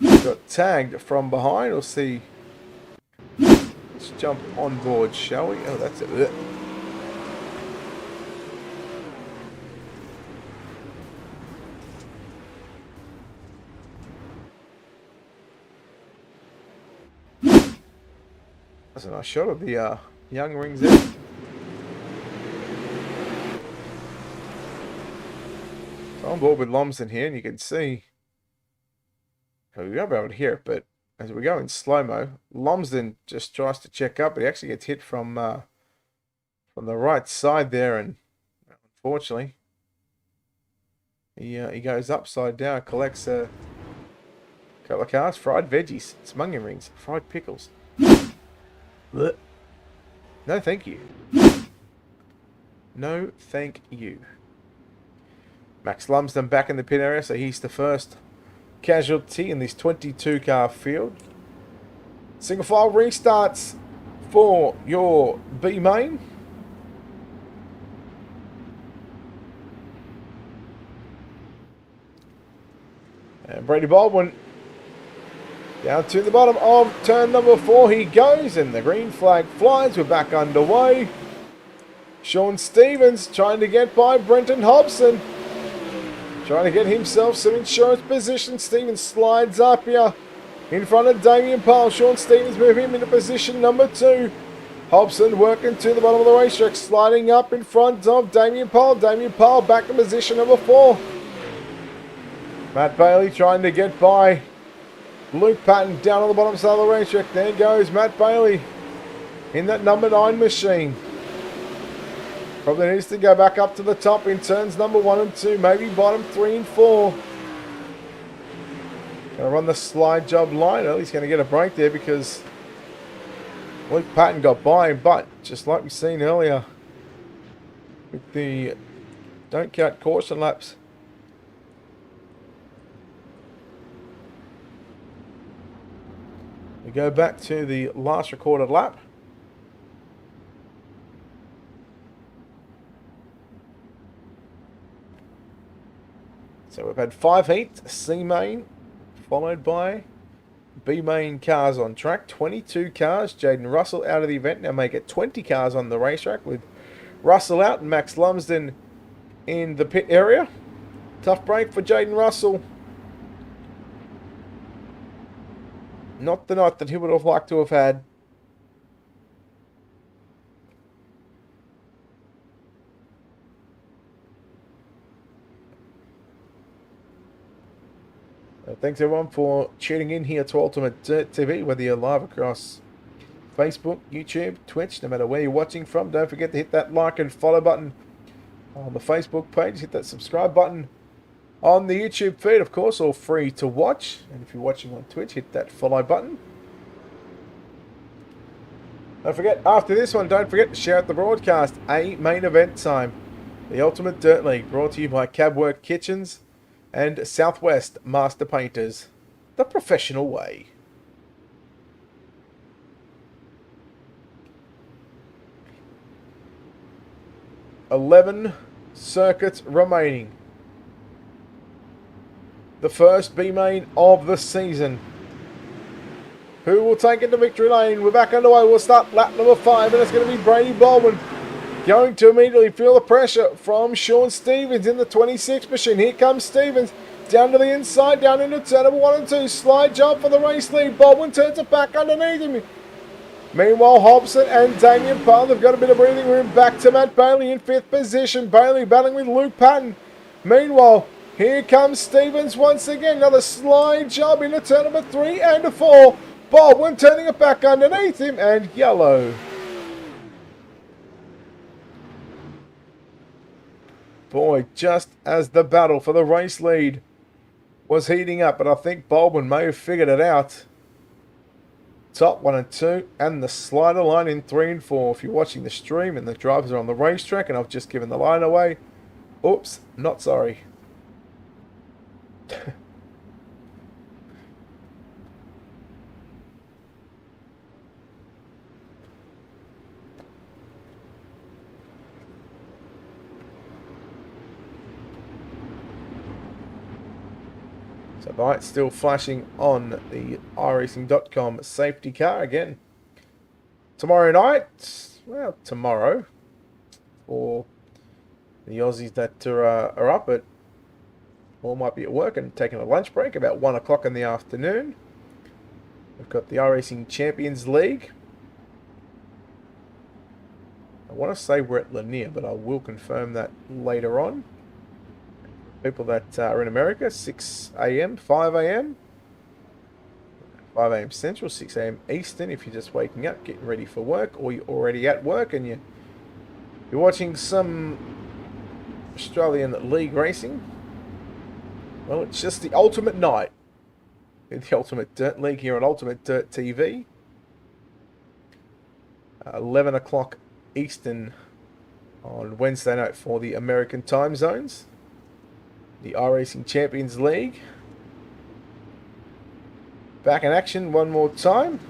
S3: got tagged from behind. We'll see. Let's jump on board, shall we? Oh, that's it. That's a nice shot of the young rings there. So on board with Lumsden here, and you can see, we won't be able to hear it, but as we go in slow-mo, Lumsden just tries to check up, but he actually gets hit from the right side there, and unfortunately, he goes upside down, collects a couple of cars, fried veggies, it's onion rings, fried pickles. Blech. No, thank you. No, thank you. Max Lumsden back in the pit area, so he's the first casualty in this 22-car field. Single file restarts for your B main. And Brady Baldwin down to the bottom of turn number 4 he goes, and the green flag flies. We're back underway. Sean Stevens trying to get by Brenton Hobson. Trying to get himself some insurance position. Stevens slides up here in front of Damien Powell. Sean Stevens move him into position number 2. Hobson working to the bottom of the racetrack, sliding up in front of Damien Powell. Damien Powell back to position number 4. Matt Bailey trying to get by Luke Patton down on the bottom side of the racetrack. There goes Matt Bailey in that number 9 machine. Probably needs to go back up to the top in turns number 1 and 2, maybe bottom 3 and 4. Gonna run the slide job line. Well, he's gonna get a break there because Luke Patton got by him, but just like we've seen earlier with the don't count caution laps. We go back to the last recorded lap. So we've had 5 heats, C main, followed by B main cars on track. 22 cars. Jaden Russell out of the event. Now make it 20 cars on the racetrack with Russell out and Max Lumsden in the pit area. Tough break for Jaden Russell. Not the night that he would have liked to have had. Thanks everyone for tuning in here to UltimateDirtTV, whether you're live across Facebook, YouTube, Twitch, no matter where you're watching from. Don't forget to hit that like and follow button on the Facebook page. Hit that subscribe button on the YouTube feed, of course, all free to watch. And if you're watching on Twitch, hit that follow button. Don't forget, after this one, don't forget to share out the broadcast. A main event time. The Ultimate Dirt League, brought to you by Cabworx Kitchens and Southwest Master Painters, the professional way. $11 circuits remaining. The first B main of the season. Who will take it to victory lane? We're back underway. We'll start lap number 5, and it's going to be Brady Baldwin going to immediately feel the pressure from Sean Stevens in the 26 machine. Here comes Stevens down to the inside, down into turn number 1 and 2. Slide jump for the race lead. Baldwin turns it back underneath him. Meanwhile, Hobson and Damien Powell have got a bit of breathing room. Back to Matt Bailey in 5th position. Bailey battling with Luke Patton. Meanwhile, here comes Stevens once again. Another slide job into turn number 3 and 4. Baldwin turning it back underneath him, and yellow. Boy, just as the battle for the race lead was heating up, but I think Baldwin may have figured it out. Top 1 and 2, and the slider line in 3 and 4. If you're watching the stream and the drivers are on the racetrack and I've just given the line away, oops, not sorry. So lights still flashing on the iRacing.com safety car again. Tomorrow night, well, tomorrow, for the Aussies that are up at, or might be at work and taking a lunch break about 1 o'clock in the afternoon. We've got the iRacing Champions League. I want to say we're at Lanier, but I will confirm that later on. People that are in America, 6 a.m., 5 a.m. 5 a.m. Central, 6 a.m. Eastern if you're just waking up, getting ready for work, or you're already at work and you're watching some Australian League racing. Well, it's just the ultimate night in the Ultimate Dirt League here on UltimateDirtTV. 11 o'clock Eastern on Wednesday night for the American time zones. The iRacing Champions League. Back in action one more time.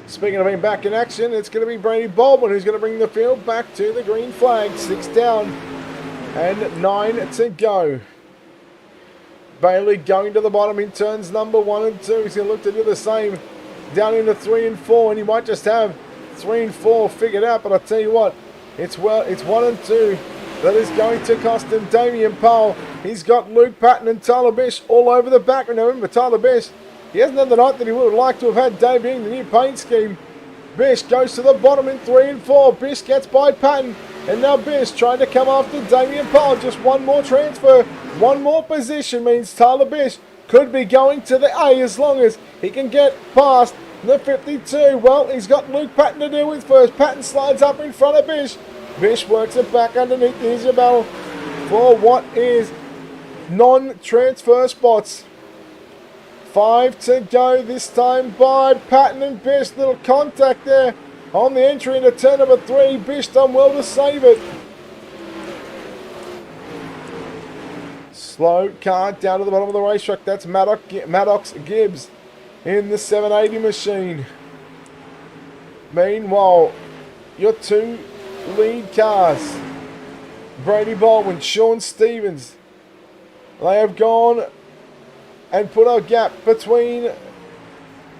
S3: Speaking of being back in action, it's going to be Brady Baldwin who's going to bring the field back to the green flag. 6 down and 9 to go. Bailey going to the bottom in turns number 1 and 2. He's going to look to do the same down into 3 and 4, and he might just have 3 and 4 figured out. But I tell you what, it's 1 and 2 that is going to cost him. Damien Powell. He's got Luke Patton and Tyler Bish all over the back. Remember, Tyler Bish, he hasn't had the night that he would have liked to have had debuting the new paint scheme. Bish goes to the bottom in 3 and 4. Bish gets by Patton. And now Bish trying to come after Damien Powell. Just one more transfer. One more position means Tyler Bish could be going to the A as long as he can get past the 52. Well, he's got Luke Patton to do with first. Patton slides up in front of Bish. Bish works it back underneath the Isabel for what is non-transfer spots. 5 to go this time by Patton and Bish. Little contact there on the entry into turn number 3. Bish done well to save it. Slow car down to the bottom of the racetrack. That's Maddox Gibbs in the 780 machine. Meanwhile, your 2 lead cars, Brady Baldwin, Sean Stevens, they have gone and put a gap between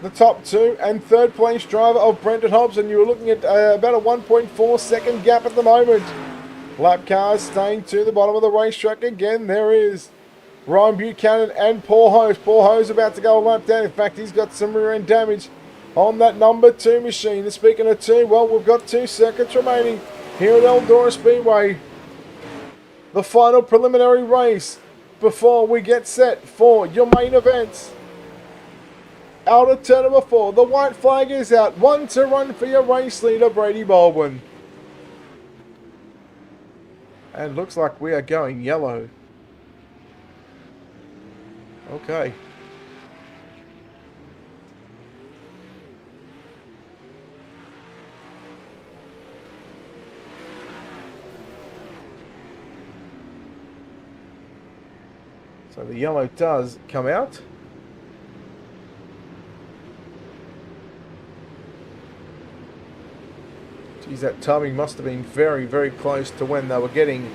S3: the top 2 and third place driver of Brenton Hobson. You were looking at about a 1.4 second gap at the moment. Lap cars staying to the bottom of the racetrack again. There is Ryan Buchanan and Paul Hose. Paul Hose about to go a lap down. In fact, he's got some rear end damage on that number 2 machine. And speaking of 2, well, we've got 2 circuits remaining here at Eldora Speedway. The final preliminary race before we get set for your main events. Out of turn number 4, the white flag is out. 1 to run for your race leader, Brady Baldwin. And looks like we are going yellow. Okay. So the yellow does come out. Geez, that timing must have been very, very close to when they were getting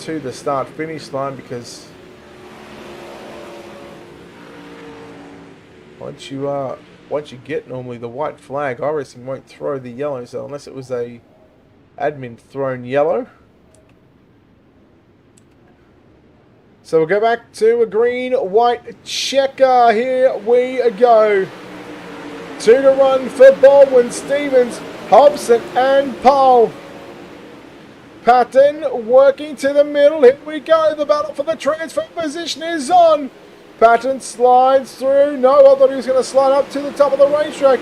S3: to the start-finish line, because once you get normally the white flag, iRacing won't throw the yellow. So unless it was a admin thrown yellow. So we'll go back to a green-white checker. Here we go. 2 to run for Baldwin, Stevens, Hobson and Powell. Patton working to the middle. Here we go. The battle for the transfer position is on. Patton slides through. No, I thought he was going to slide up to the top of the racetrack.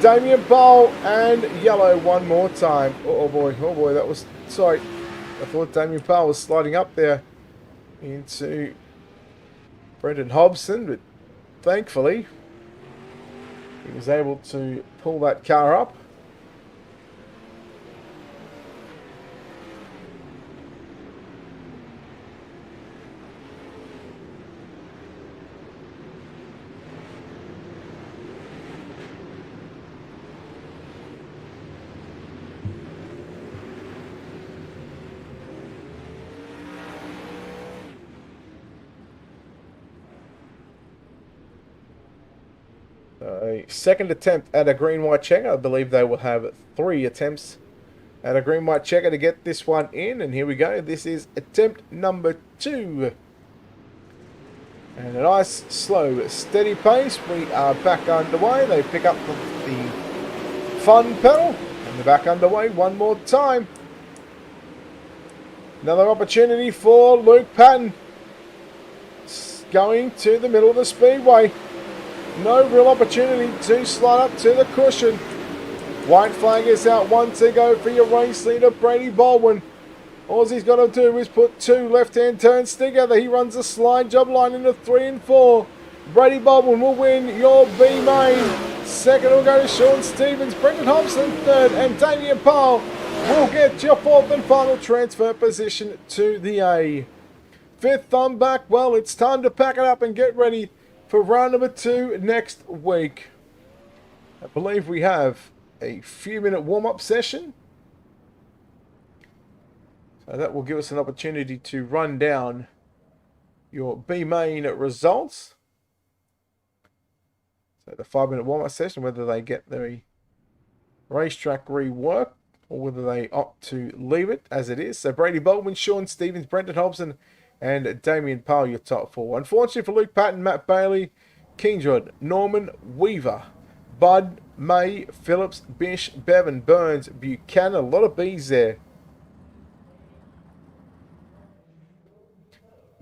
S3: Damien Powell and yellow one more time. Oh boy, that was... Sorry. I thought Damien Powell was sliding up there into Brendan Hobson, but thankfully he was able to pull that car up. A second attempt at a green-white checker. I believe they will have 3 attempts at a green-white checker to get this one in. And here we go. This is attempt number 2. And a nice, slow, steady pace. We are back underway. They pick up the fun pedal. And they're back underway one more time. Another opportunity for Luke Patton. Going to the middle of the speedway. No real opportunity to slide up to the cushion. White flag is out. 1 to go for your race leader, Brady Baldwin. All he's got to do is put 2 left-hand turns together. He runs a slide job line into 3 and 4. Brady Baldwin will win your B main. Second will go to Sean Stevens. Brendan Hobson third. And Damien Powell will get your 4th and final transfer position to the A. 5th on back. Well, it's time to pack it up and get ready for round number 2 next week. I believe we have a few minute warm-up session. So that will give us an opportunity to run down your B main results. So the 5-minute warm-up session, whether they get the racetrack rework or whether they opt to leave it as it is. So Brady Baldwin, Sean Stevens, Brendan Hobson, and Damien Powell, your top 4. Unfortunately for Luke Patton, Matt Bailey, Kingrad, Norman, Weaver, Bud, May, Phillips, Bish, Bevan, Burns, Buchanan. A lot of Bs there.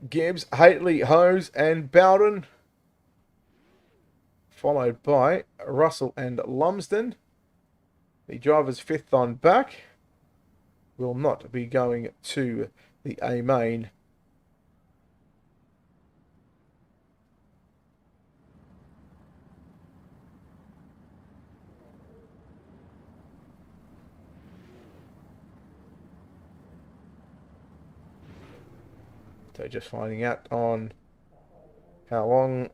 S3: Gibbs, Haitley, Hose, and Bowden. Followed by Russell and Lumsden. The drivers 5th on back will not be going to the A main. So just finding out on how long.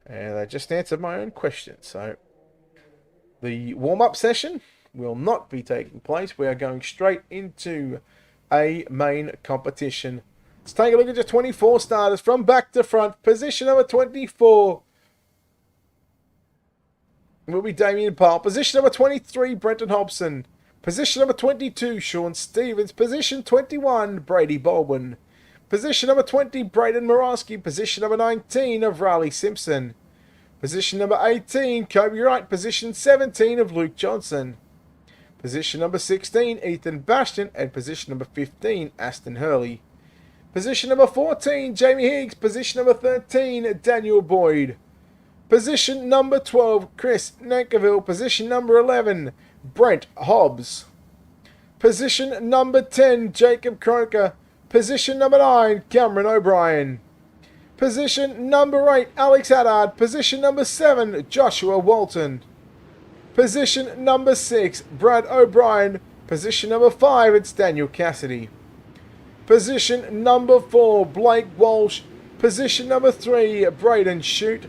S3: And I just answered my own question. So the warm-up session will not be taking place. We are going straight into a main competition. Let's take a look at your 24 starters from back to front. Position number 24 will be Damien Powell. Position number 23, Brendan Hobson. Position number 22, Sean Stevens. Position 21, Brady Baldwin. Position number 20, Braden Morawski. Position number 19 of Riley Simpson. Position number 18, Kobe Wright. Position 17 of Luke Johnson. Position number 16, Ethan Bastion. And position number 15, Aston Hurley. Position number 14, Jamie Higgs. Position number 13, Daniel Boyd. Position number 12, Chris Nankerville. Position number 11, Brent Hobbs. Position number 10, Jacob Kroenke. Position number 9, Cameron O'Brien. Position number 8, Alex Haddard. Position number 7, Joshua Walton. Position number 6, Brad O'Brien. Position number 5, it's Daniel Cassidy. Position number 4, Blake Walsh. Position number 3, Braden Shute.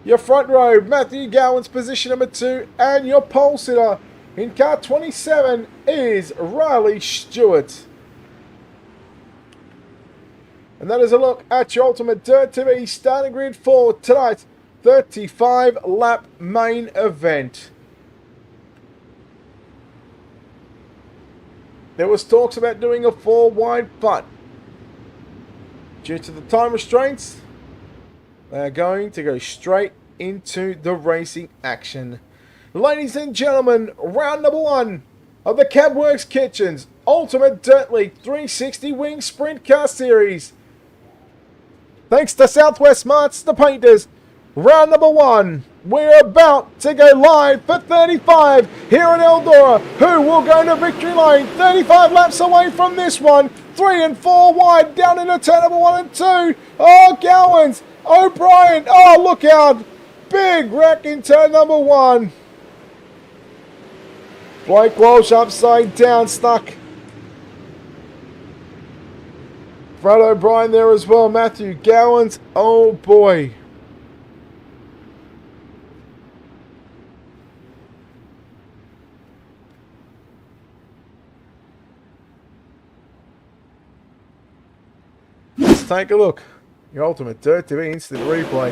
S3: Your front row, Matthew Gowan's position number 2. And your pole sitter in car 27 is Riley Stewart. And that is a look at your Ultimate Dirt TV starting grid for tonight's 35-lap main event. There was talks about doing a 4-wide, but due to the time restraints, they are going to go straight into the racing action. Ladies and gentlemen, round number 1 of the Cabworx Kitchens Ultimate Dirt League 360 Wing Sprint Car Series. Thanks to Southwest Smarts, the painters. Round number 1. We're about to go live for 35 here at Eldora. Who will go to victory lane? 35 laps away from this one. 3 and 4 wide down into turn number 1 and 2. Oh, Gowans. O'Brien. Oh, look out. Big wreck in turn number 1. Blake Walsh upside down, stuck. Brad O'Brien there as well. Matthew Gowans. Oh boy. Let's take a look Your Ultimate Dirt TV instant replay.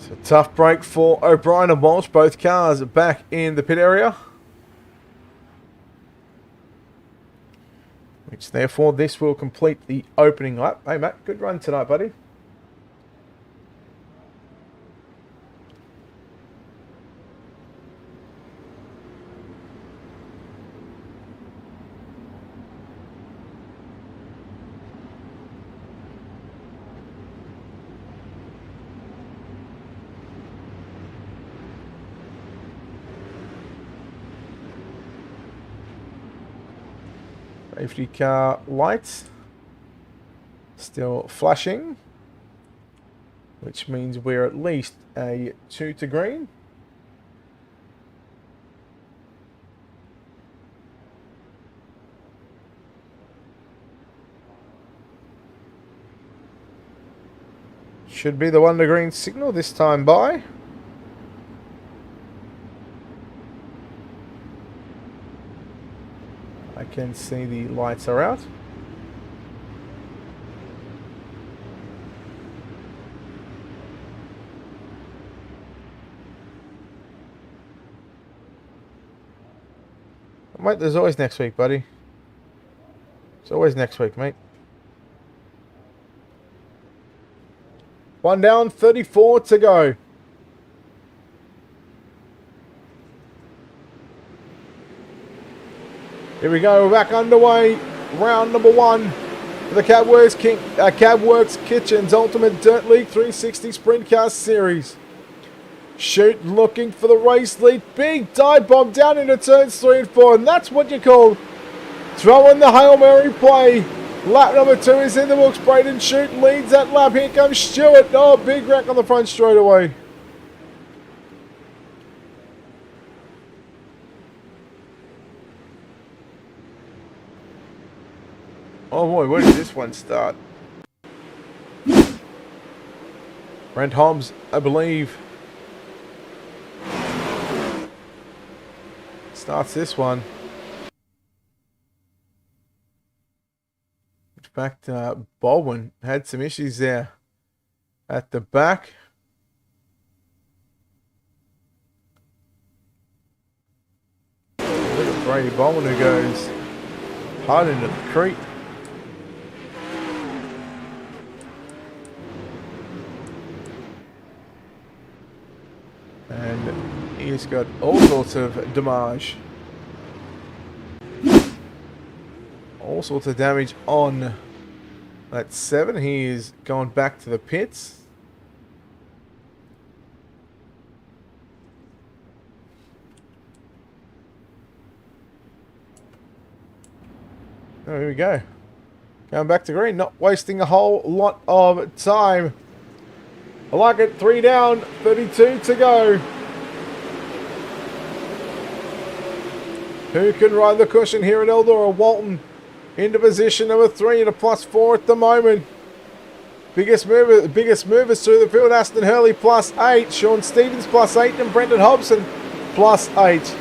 S3: So tough break for O'Brien and Walsh. Both cars back in the pit area. Which therefore this will complete the opening lap. Hey Matt, good run tonight, buddy. Safety car lights still flashing, which means we're at least a 2 to green. Should be the 1 to green signal this time by. I can see the lights are out. Mate, there's always next week, buddy. It's always next week, mate. 1 down, 34 to go. Here we go, we're back underway. Round number 1 for the Cabworx Kitchens Ultimate Dirt League 360 Sprint Car Series. Shoot looking for the race lead. Big dive bomb down into turns 3 and 4. And that's what you call throwing the Hail Mary play. Lap number 2 is in the books. Braden Shoot leads that lap. Here comes Stewart. Oh, big wreck on the front straight away. Oh boy, where did this one start? Brent Hobbs, I believe, starts this one. In fact, Baldwin had some issues there at the back. Look at Brady Baldwin who goes hard into the creek. And he's got all sorts of damage. All sorts of damage on that 7. He is going back to the pits. Oh, here we go. Going back to green, not wasting a whole lot of time. I like it. 3 down, 32 to go. Who can ride the cushion here at Eldora? Walton into position number 3 and a +4 at the moment. Biggest movers through the field. Aston Hurley +8. Sean Stevens +8 and Brendan Hobson +8.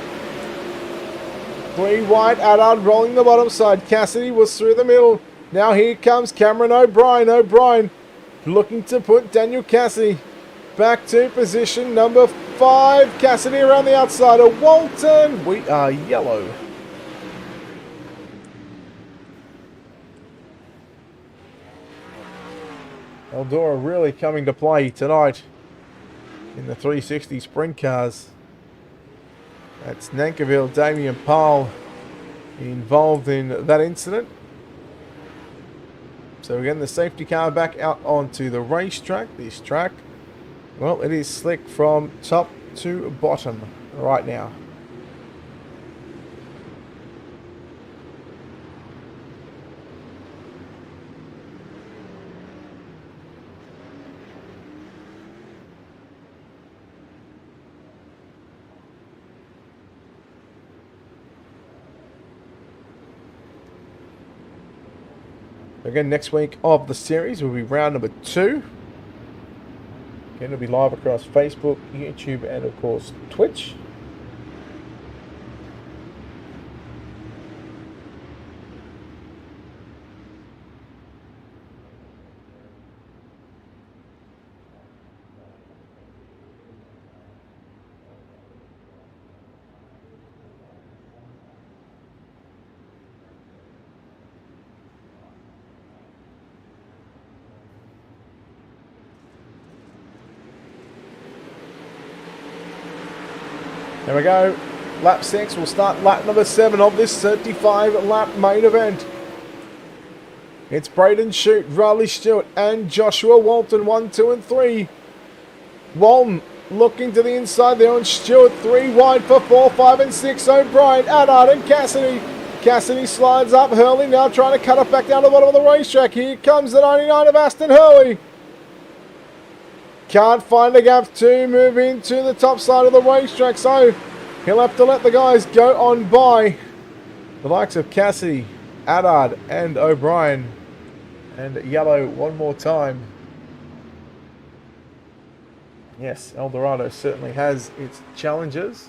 S3: 3 wide. Adard rolling the bottom side. Cassidy was through the middle. Now here comes Cameron O'Brien. O'Brien looking to put Daniel Cassidy back to position number 5. Cassidy around the outside of Walton. We are yellow. Eldora really coming to play tonight in the 360 Sprint Cars. That's Nankiville, Damien Powell involved in that incident. So again, the safety car back out onto the racetrack. This track, well, it is slick from top to bottom right now. Again, next week of the series will be round number 2. Again, it'll be live across Facebook, YouTube, and of course Twitch. There we go. Lap 6. We'll start lap number 7 of this 35-lap main event. It's Braden Shute, Riley Stewart, and Joshua Walton, 1, 2, and 3. Walton looking to the inside there on Stewart. 3 wide for 4, 5, and 6. O'Brien, Adard, and Cassidy. Cassidy slides up. Hurley now trying to cut it back down to the bottom of the racetrack. Here comes the 99 of Aston Hurley. Can't find a gap to move into the top side of the racetrack, so he'll have to let the guys go on by. The likes of Cassidy, Adard, and O'Brien. And yellow one more time. Yes, Eldorado certainly has its challenges.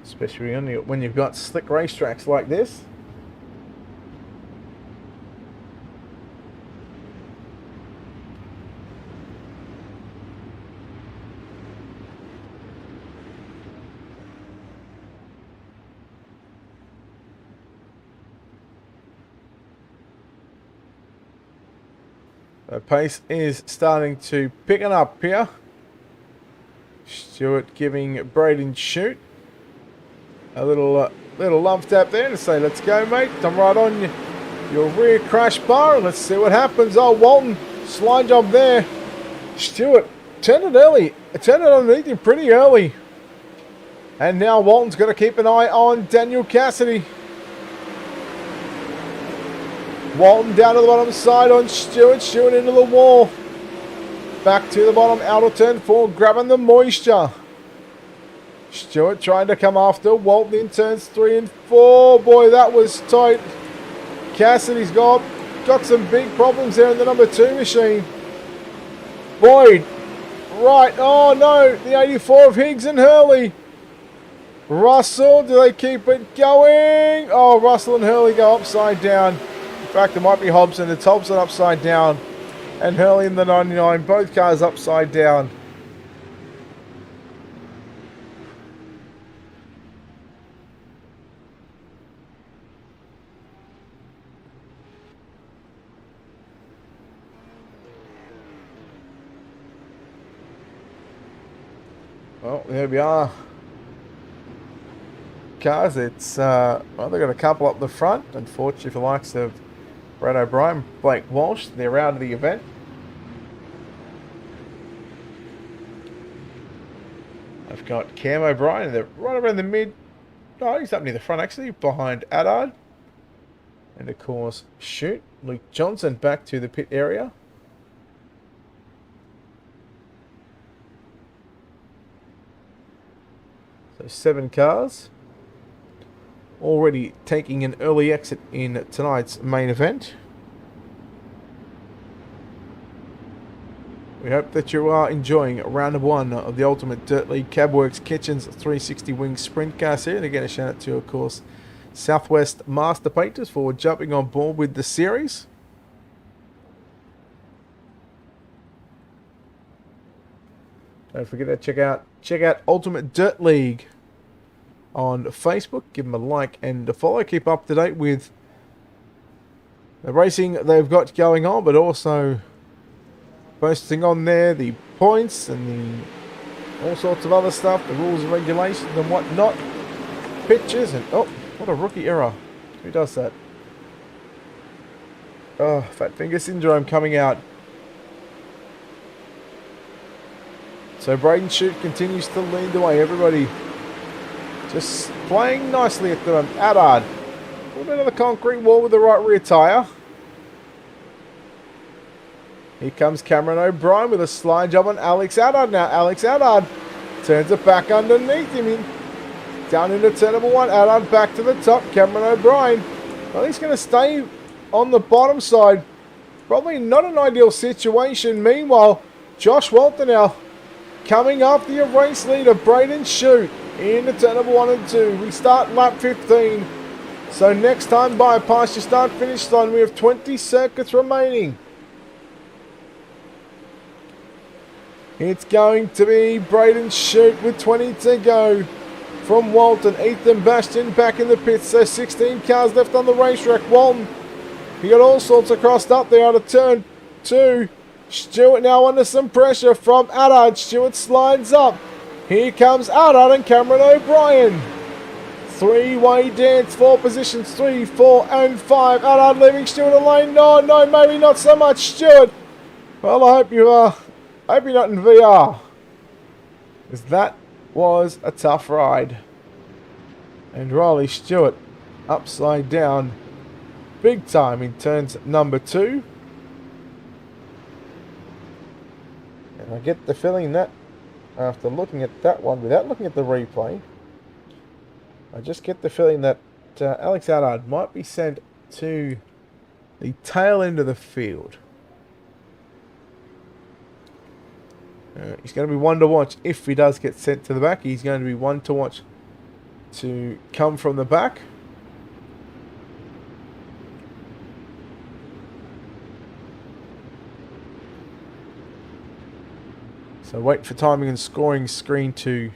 S3: Especially when you've got slick racetracks like this. The pace is starting to pick it up here. Stewart giving Braden Shute a little love tap there to say, let's go, mate. I'm right on your rear crash bar. Let's see what happens. Oh, Walton, slide job there. Stewart turned it early. Turned it underneath him pretty early. And now Walton's got to keep an eye on Daniel Cassidy. Walton down to the bottom side on Stewart. Stewart into the wall. Back to the bottom, out of turn 4, grabbing the moisture. Stewart trying to come after Walton in turns 3 and 4. Boy, that was tight. Cassidy's got some big problems there in the number 2 machine. Boyd, right. Oh no, the 84 of Higgs and Hurley. Russell, do they keep it going? Oh, Russell and Hurley go upside down. In fact, it might be Hobson. It's Hobson upside down. And Hurley in the 99. Both cars upside down. Well, there we are. Cars, it's, well, they've got a couple up the front. Unfortunately for the likes of Brad O'Brien, Blake Walsh, they're out of the event. I've got Cam O'Brien, they're right around the mid. Oh, he's up near the front actually, behind Adard. And of course, Shute. Luke Johnson back to the pit area. So 7 cars. Already taking an early exit in tonight's main event. We hope that you are enjoying round 1 of the Ultimate Dirt League Cabworx Kitchens 360 Wing Sprint Car Series. And again, a shout out to, of course, Southwest Master Painters for jumping on board with the series. Don't forget to check out Ultimate Dirt League on Facebook. Give them a like and a follow. Keep up to date with the racing they've got going on, but also posting on there the points and the all sorts of other stuff, the rules and regulations and whatnot. Pictures and oh, what a rookie error. Who does that? Oh, fat finger syndrome coming out. So Braden Shute continues to lead the way. Everybody just playing nicely at the Adard. A little bit of the concrete wall with the right rear tyre. Here comes Cameron O'Brien with a slide job on Alex Allard now. Alex Allard turns it back underneath him. Down into turn number 1. Allard back to the top. Cameron O'Brien. Well, he's going to stay on the bottom side. Probably not an ideal situation. Meanwhile, Josh Walter now coming after your race leader, Braden Shute, into turn number 1 and 2. We start lap 15. So next time by, past your start-finish line, we have 20 circuits remaining. It's going to be Braden Shute with 20 to go. From Walton, Ethan Bastian back in the pits. So 16 cars left on the racetrack. Walton, he got all sorts of crossed up there out of turn 2. Stewart now under some pressure from Allard. Stewart slides up. Here comes Allard and Cameron O'Brien. Three-way dance for positions 3, 4 and 5. Allard leaving Stewart a lane. No, maybe not so much. Stewart. Well, I hope you're not in VR. Because that was a tough ride. And Riley Stewart upside down big time in turns number 2. And I get the feeling that after looking at that one without looking at the replay, I just get the feeling that Alex Allard might be sent to the tail end of the field. He's going to be one to watch if he does get sent to the back. He's going to be one to watch to come from the back. So wait for timing and scoring screen to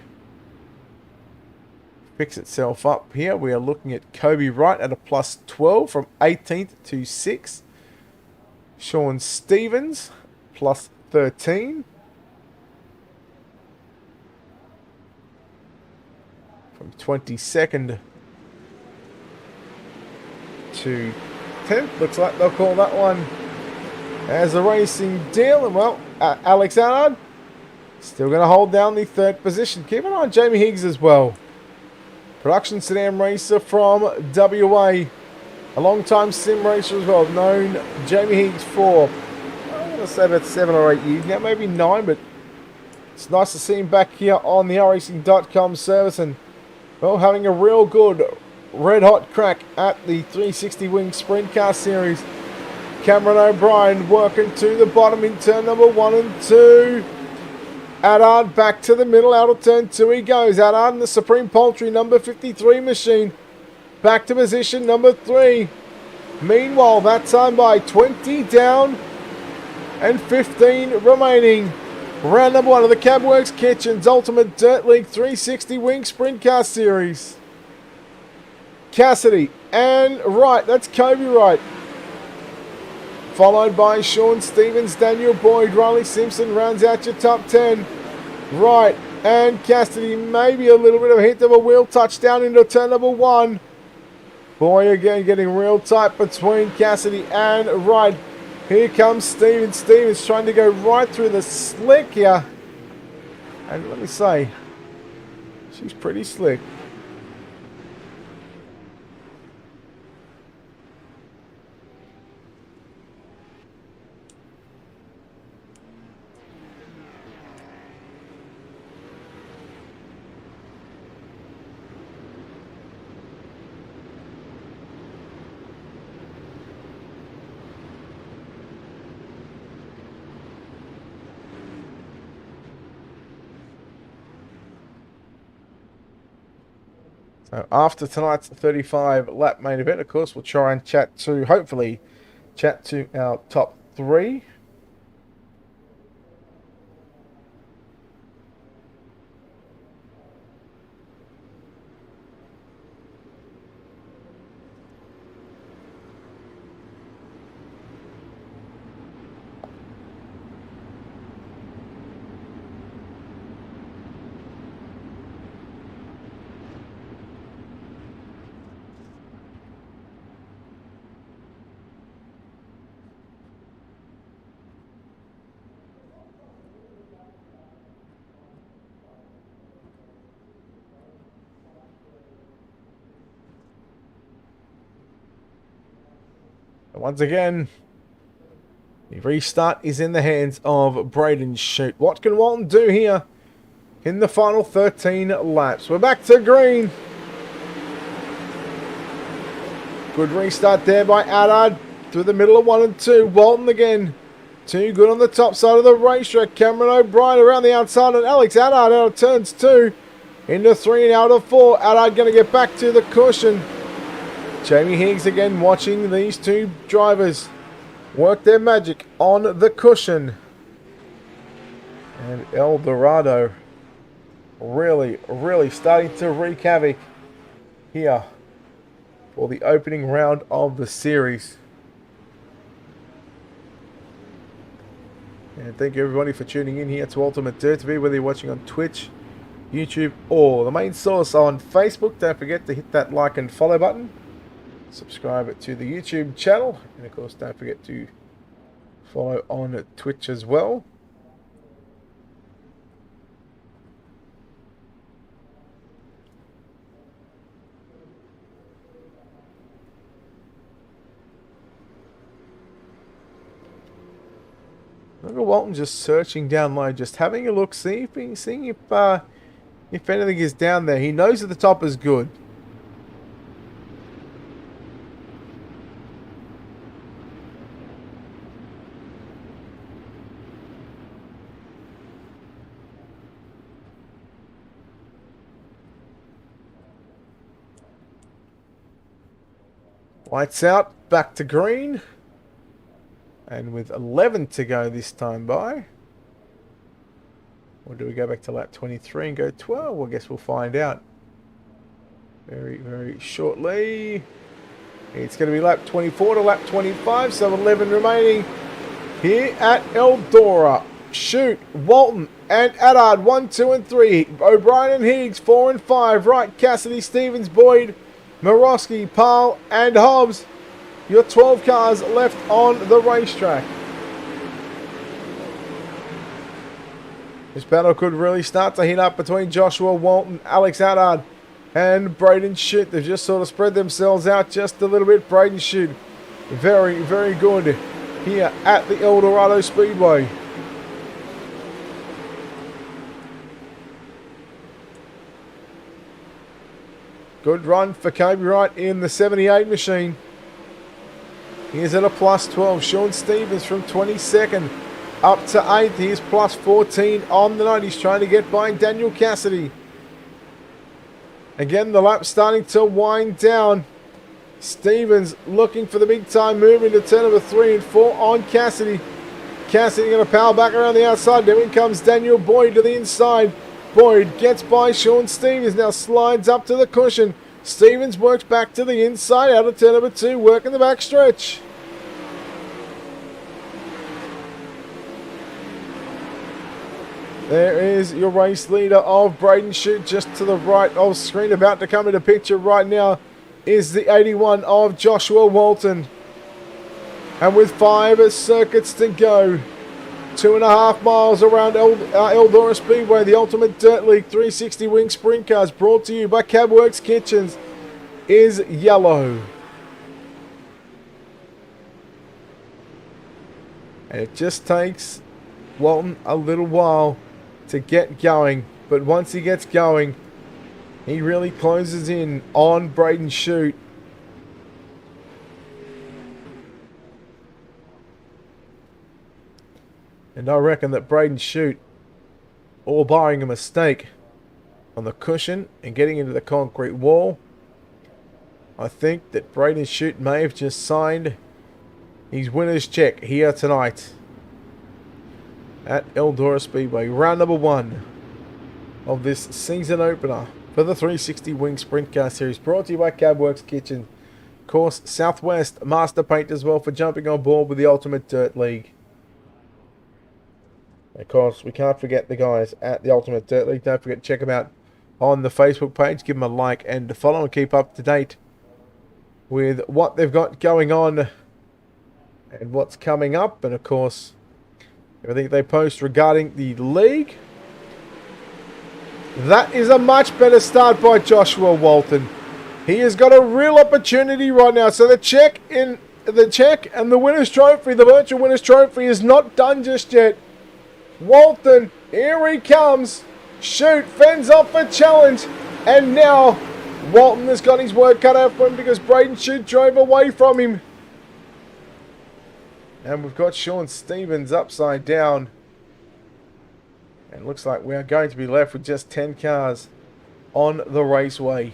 S3: fix itself up here. We are looking at Kobe Wright at a plus 12 from 18th to 6th. Sean Stevens plus 13. From 22nd to 10th. Looks like they'll call that one as a racing deal. And well, Alex Allard still going to hold down the 3rd position. Keep an eye on Jamie Higgs as well. Production sedan racer from WA. A long-time sim racer as well. Known Jamie Higgs for, I'm going to say about 7 or 8 years now. Maybe 9, but it's nice to see him back here on the iRacing.com service. And well, having a real good red-hot crack at the 360 Wing Sprint Car Series. Cameron O'Brien working to the bottom in turn number 1 and 2. Allard back to the middle, out of turn 2 he goes. Allard in the Supreme Poultry number 53 machine. Back to position number 3. Meanwhile, that time by 20 down and 15 remaining. Round number 1 of the Cabworx Kitchens Ultimate Dirt League 360 Wing Sprint Car Series. Cassidy and Wright, that's Kobe Wright. Followed by Sean Stevens, Daniel Boyd, Riley Simpson rounds out your top 10. Wright and Cassidy, maybe a little bit of a hint of a wheel touchdown into turn number 1. Boy, again, getting real tight between Cassidy and Wright. Here comes Stevens. Stevens trying to go right through the slick here. And let me say, she's pretty slick. So after tonight's 35 lap main event, of course, we'll try and hopefully chat to our top 3. Once again, The restart is in the hands of Braden Shute. What can Walton do here in the final 13 laps? We're back to green. Good restart there by Adard through the middle of 1 and 2. Walton again. Too good on the top side of the racetrack. Cameron O'Brien around the outside and Alex Adard out of turns 2 into 3 and out of 4. Adard going to get back to the cushion. Jamie Higgs again watching these two drivers work their magic on the cushion. And Eldora really starting to wreak havoc here for the opening round of the series. And thank you everybody for tuning in here to UltimateDirtTV, whether you're watching on Twitch, YouTube, or the main source on Facebook. Don't forget to hit that like and follow button. Subscribe to the YouTube channel. And of course, don't forget to follow on Twitch as well. Look at Walton just searching down low, just having a look, seeing if anything is down there. He knows that the top is good. Lights out, back to green. And with 11 to go this time by. Or do we go back to lap 23 and go 12? Well, I guess we'll find out very shortly. It's going to be lap 24 to lap 25, so 11 remaining here at Eldora. Shute, Walton, and Adard 1, 2, and 3. O'Brien and Higgs 4 and 5. Wright, Cassidy, Stevens, Boyd, Morosky, Parle, and Hobbs. Your 12 cars left on the racetrack. This battle could really start to heat up between Joshua Walton, Alex Adard, and Braden Shute. They've just sort of spread themselves out just a little bit. Braden Shute, very good here at the Eldorado Speedway. Good run for Kobe Wright in the 78 machine. He's at a plus 12. Sean Stevens from 22nd up to 8th. He's plus 14 on the night. He's trying to get by Daniel Cassidy. Again, the lap starting to wind down. Stevens looking for the big time move into turn number 3 and 4 on Cassidy. Cassidy going to power back around the outside. Then in comes Daniel Boyd to the inside. Boyd gets by Sean Stevens. Now slides up to the cushion. Stevens works back to the inside out of turn number 2, working the back stretch. There is your race leader of Braden Shute just to the right of screen. About to come into picture right now is the 81 of Joshua Walton. And with 5 circuits to go, 2.5 miles around Eldora Speedway, the Ultimate Dirt League 360 Wing Sprint Cars, brought to you by Cabworx Kitchens, is yellow. And it just takes Walton a little while to get going, but once he gets going, he really closes in on Braden Shute. And I reckon that Braden Shute, all barring a mistake on the cushion and getting into the concrete wall, I think that Braden Shute may have just signed his winner's check here tonight at Eldora Speedway. Round number 1 of this season opener for the 360 Wing Sprint Car Series, brought to you by Cabworx Kitchen. Of course, Southwest Master Paint as well for jumping on board with the Ultimate Dirt League. Of course, we can't forget the guys at the Ultimate Dirt League. Don't forget to check them out on the Facebook page. Give them a like and a follow and keep up to date with what they've got going on and what's coming up. And of course, everything they post regarding the league. That is a much better start by Joshua Walton. He has got a real opportunity right now. So the check in the check and the winner's trophy, the virtual winner's trophy, is not done just yet. Walton, here he comes. Shoot, fends off a challenge. And now Walton has got his work cut out for him because Braden Shute drove away from him. And we've got Sean Stevens upside down. And it looks like we are going to be left with just 10 cars on the raceway.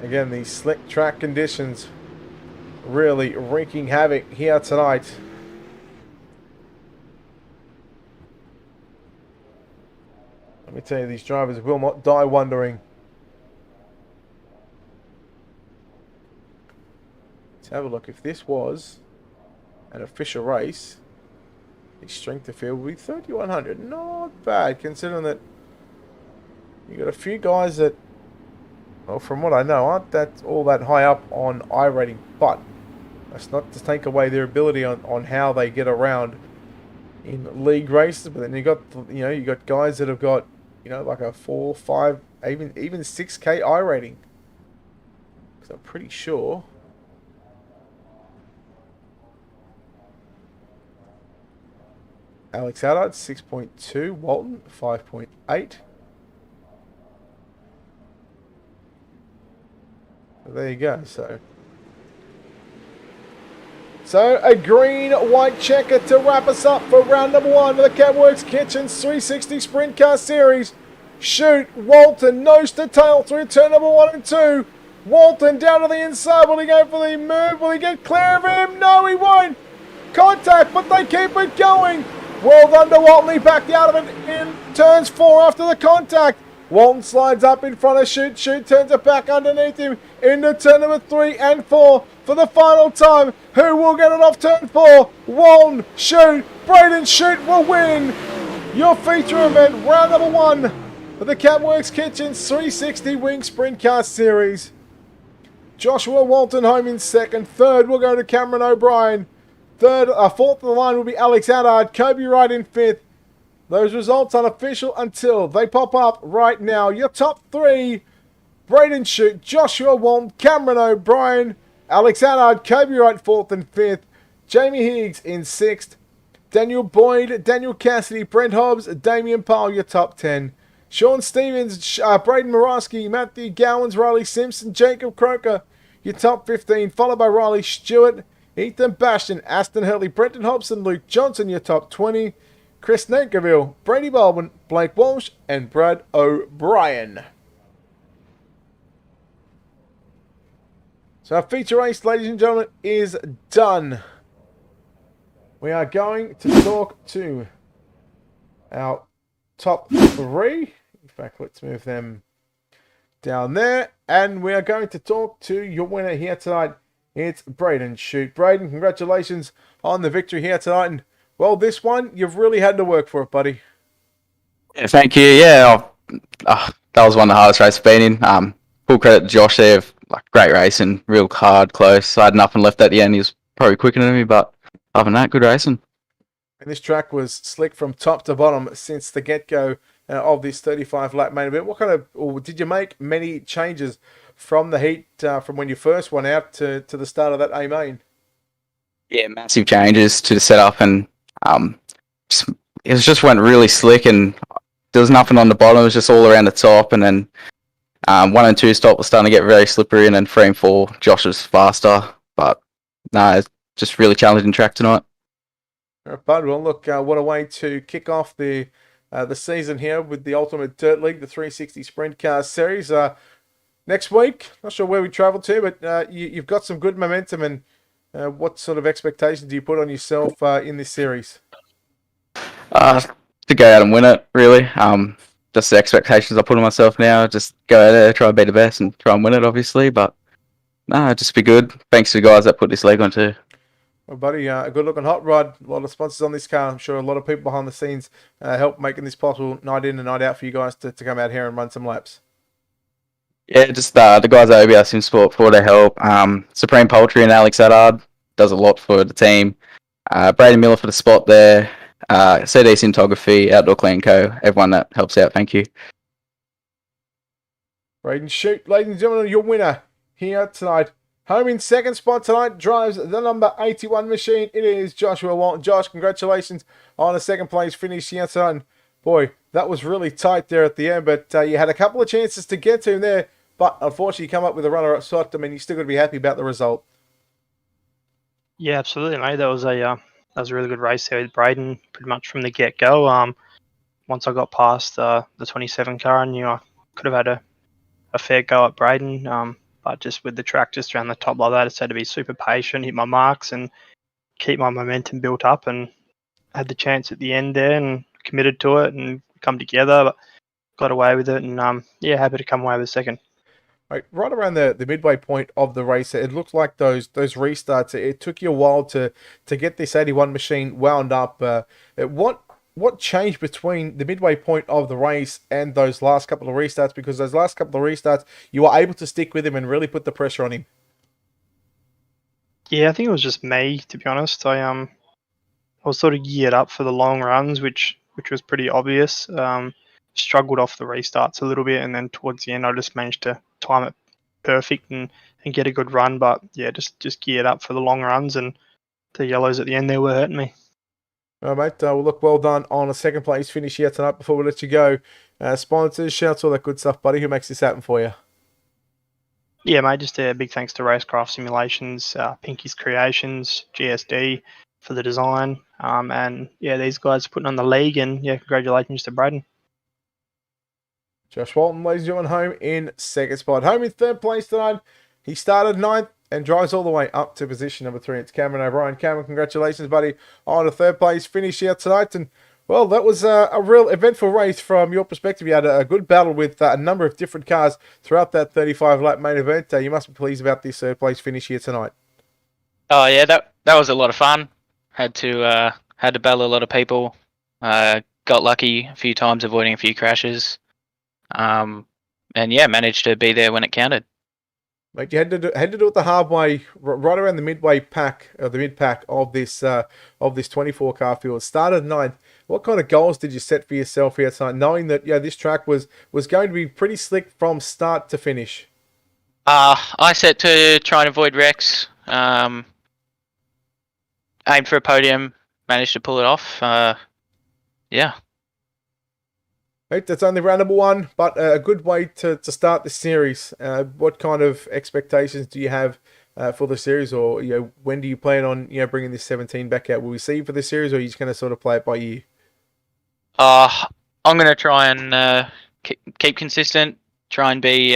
S3: Again, these slick track conditions really wreaking havoc here tonight. Let me tell you, these drivers will not die wondering. Let's have a look. If this was an official race, the strength of field would be 3,100. Not bad, considering that you got a few guys that, well, from what I know, aren't that all that high up on iRating, but that's not to take away their ability on how they get around in league races. But then you got guys that have got, like a 4, 5, even 6K iRating. Because I'm pretty sure Alex Allard 6.2, Walton 5.8. There you go. So a green-white checker to wrap us up for round number 1 of the Cabworx Kitchens 360 Sprint Car Series. Shoot, Walton nose to tail through turn number 1 and 2. Walton down to the inside. Will he go for the move? Will he get clear of him? No, he won't. Contact, but they keep it going. Well done to Walton. He backed out of it in turns 4 after the contact. Walton slides up in front of Shoot. Shoot turns it back underneath him into turn number 3 and 4 for the final time. Who will get it off turn 4? Walton, Shoot, Braden Shute will win your feature event, round number 1 of the Cabworx Kitchens 360 Wing Sprint Car Series. Joshua Walton home in second. Third will go to Cameron O'Brien. Fourth of the line will be Alex Allard. Kobe Wright in fifth. Those results unofficial until they pop up right now. Your top 3: Braden Shute, Joshua Walton, Cameron O'Brien, Alex Allard, Kobe Wright 4th and 5th, Jamie Higgs in 6th, Daniel Boyd, Daniel Cassidy, Brent Hobbs, Damian Powell, your top 10. Sean Stevens, Braden Morawski, Matthew Gowans, Riley Simpson, Jacob Croker, your top 15, followed by Riley Stewart, Ethan Bastion, Aston Hurley, Brenton Hobson, Luke Johnson, your top 20. Chris Nankerville, Brady Baldwin, Blake Walsh, and Brad O'Brien. So our feature race, ladies and gentlemen, is done. We are going to talk to our top 3. In fact, let's move them down there. And we are going to talk to your winner here tonight. It's Braden Shute. Braden, congratulations on the victory here tonight. And well, this one, you've really had to work for it, buddy.
S4: Yeah, thank you. Yeah, that was one of the hardest races I've been in. Full credit to Josh there. Great racing, real hard, close. I had nothing left at the end. He was probably quicker than me, but other than that, good racing.
S3: And this track was slick from top to bottom since the get-go of this 35-lap main event. Or did you make many changes from the heat, from when you first went out to the start of that A main?
S4: Yeah, massive changes to the setup, and it just went really slick, and there was nothing on the bottom. It was just all around the top, and then 1 and 2 stop was starting to get very slippery, and then 3 and 4, Josh was faster. But no, it's just really challenging track tonight.
S3: All right, bud. Well, look, what a way to kick off the season here with the Ultimate Dirt League, the 360 Sprint Car Series. Next week, not sure where we travel to, but you've got some good momentum. And what sort of expectations do you put on yourself in this series?
S4: To go out and win it, really. Just the expectations I put on myself now. Just go out there, try to be the best, and try and win it, obviously. But no, just be good. Thanks to the guys that put this league on too.
S3: Well, buddy, a good-looking hot rod. A lot of sponsors on this car. I'm sure a lot of people behind the scenes help making this possible night in and night out for you guys to come out here and run some laps.
S4: Yeah, just the guys at OBR Sim Sport for their help. Supreme Poultry and Alex Allard does a lot for the team. Brady Miller for the spot there. CD Cinematography, Outdoor Clean Co. Everyone that helps out, thank you.
S3: Braden Shoot, ladies and gentlemen, your winner here tonight. Home in second spot tonight drives the number 81 machine. It is Joshua Walton. Josh, congratulations on a second place finish here tonight. Boy, that was really tight there at the end, but you had a couple of chances to get to him there, but unfortunately you come up with a runner-up spot. I mean, you still got to be happy about the result.
S5: Yeah, absolutely, mate. That was a really good race there with Braden, pretty much from the get-go. Once I got past the 27 car, I knew I could have had a fair go at Braden. But just with the track just around the top like that, I just had to be super patient, hit my marks, and keep my momentum built up. And had the chance at the end there, and committed to it, and come together. But got away with it, and happy to come away with a second.
S3: Right around the midway point of the race, it looked like those restarts. It took you a while to get this 81 machine wound up. What changed between the midway point of the race and those last couple of restarts? Because those last couple of restarts, you were able to stick with him and really put the pressure on him.
S5: Yeah, I think it was just me, to be honest. I was sort of geared up for the long runs, which was pretty obvious. Struggled off the restarts a little bit, and then towards the end, I just managed to time it perfect and get a good run. But yeah, just geared up for the long runs, and the yellows at the end there were hurting me.
S3: All right, mate. Well, look, well done on a second place finish here tonight. Before we let you go, sponsors, shouts, all that good stuff, buddy. Who makes this happen for you?
S5: Yeah, mate. Just a big thanks to Racecraft Simulations, Pinky's Creations, GSD for the design, and yeah, these guys putting on the league, and yeah, congratulations to Braden.
S3: Josh Walton, ladies and gentlemen, home in second spot. Home in third place tonight. He started ninth and drives all the way up to position number 3. It's Cameron O'Brien. Cameron, congratulations, buddy, on a third place finish here tonight. And, well, that was a real eventful race from your perspective. You had a good battle with a number of different cars throughout that 35-lap main event. You must be pleased about this third place finish here tonight.
S6: Oh, yeah, that was a lot of fun. Had to battle a lot of people. Got lucky a few times, avoiding a few crashes. And, yeah, managed to be there when it counted.
S3: Mate, you had to do it the hard way, right around the midway pack, the mid pack of this 24 car field. Started ninth. What kind of goals did you set for yourself here tonight, knowing that this track was going to be pretty slick from start to finish?
S6: I set to try and avoid wrecks. Aimed for a podium, managed to pull it off. Yeah.
S3: Right, that's only round number 1, but a good way to start the series. What kind of expectations do you have for the series, or when do you plan on bringing this 17 back out? Will we see you for the series, or are you just going to sort of play it by ear?
S6: I'm going to try and keep consistent. Try and be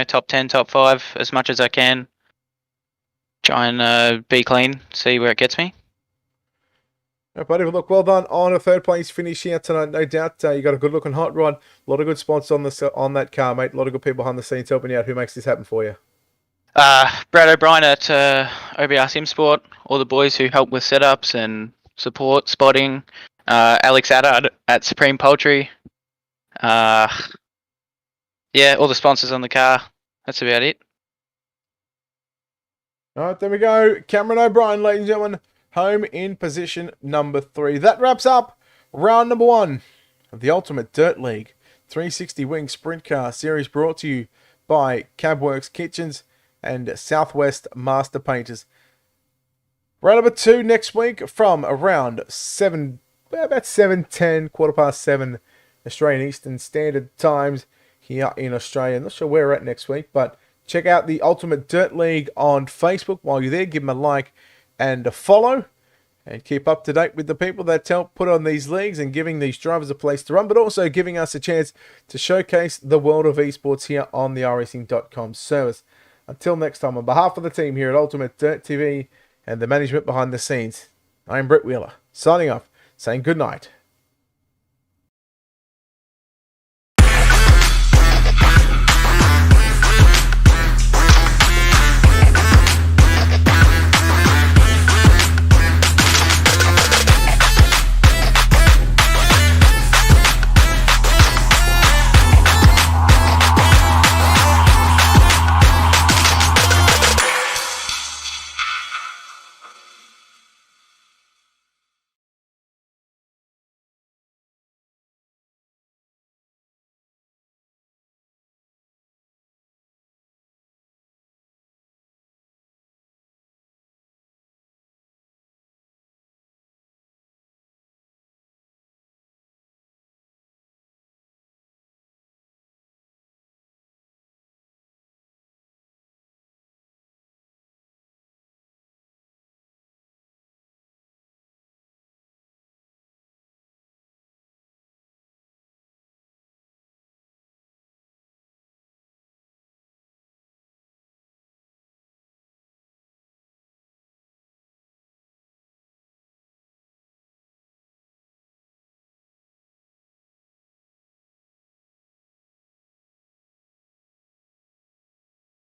S6: top 10, top 5 as much as I can. Try and be clean. See where it gets me.
S3: Right, buddy, look, well done on a third place finish here tonight. No doubt you got a good looking hot rod. A lot of good spots on that car, mate. A lot of good people behind the scenes helping you out. Who makes this happen for you?
S6: Brad O'Brien at OBR Sim Sport. All the boys who help with setups and support, spotting. Alex Adder at Supreme Poultry. Yeah, all the sponsors on the car. That's about it.
S3: All right, there we go. Cameron O'Brien, ladies and gentlemen. Home in position number 3. That wraps up round number 1 of the Ultimate Dirt League 360 Wing Sprint Car Series, brought to you by Cabworx Kitchens and Southwest Master Painters. Round number 2 next week from around about 7:10, 7:15 Australian Eastern Standard Times here in Australia. Not sure where we're at next week, but check out the Ultimate Dirt League on Facebook. While you're there, give them a like and a follow, and keep up to date with the people that help put on these leagues and giving these drivers a place to run, but also giving us a chance to showcase the world of esports here on the iRacing.com service. Until next time, on behalf of the team here at Ultimate Dirt TV and the management behind the scenes, I'm Brett Wheeler, signing off, saying good night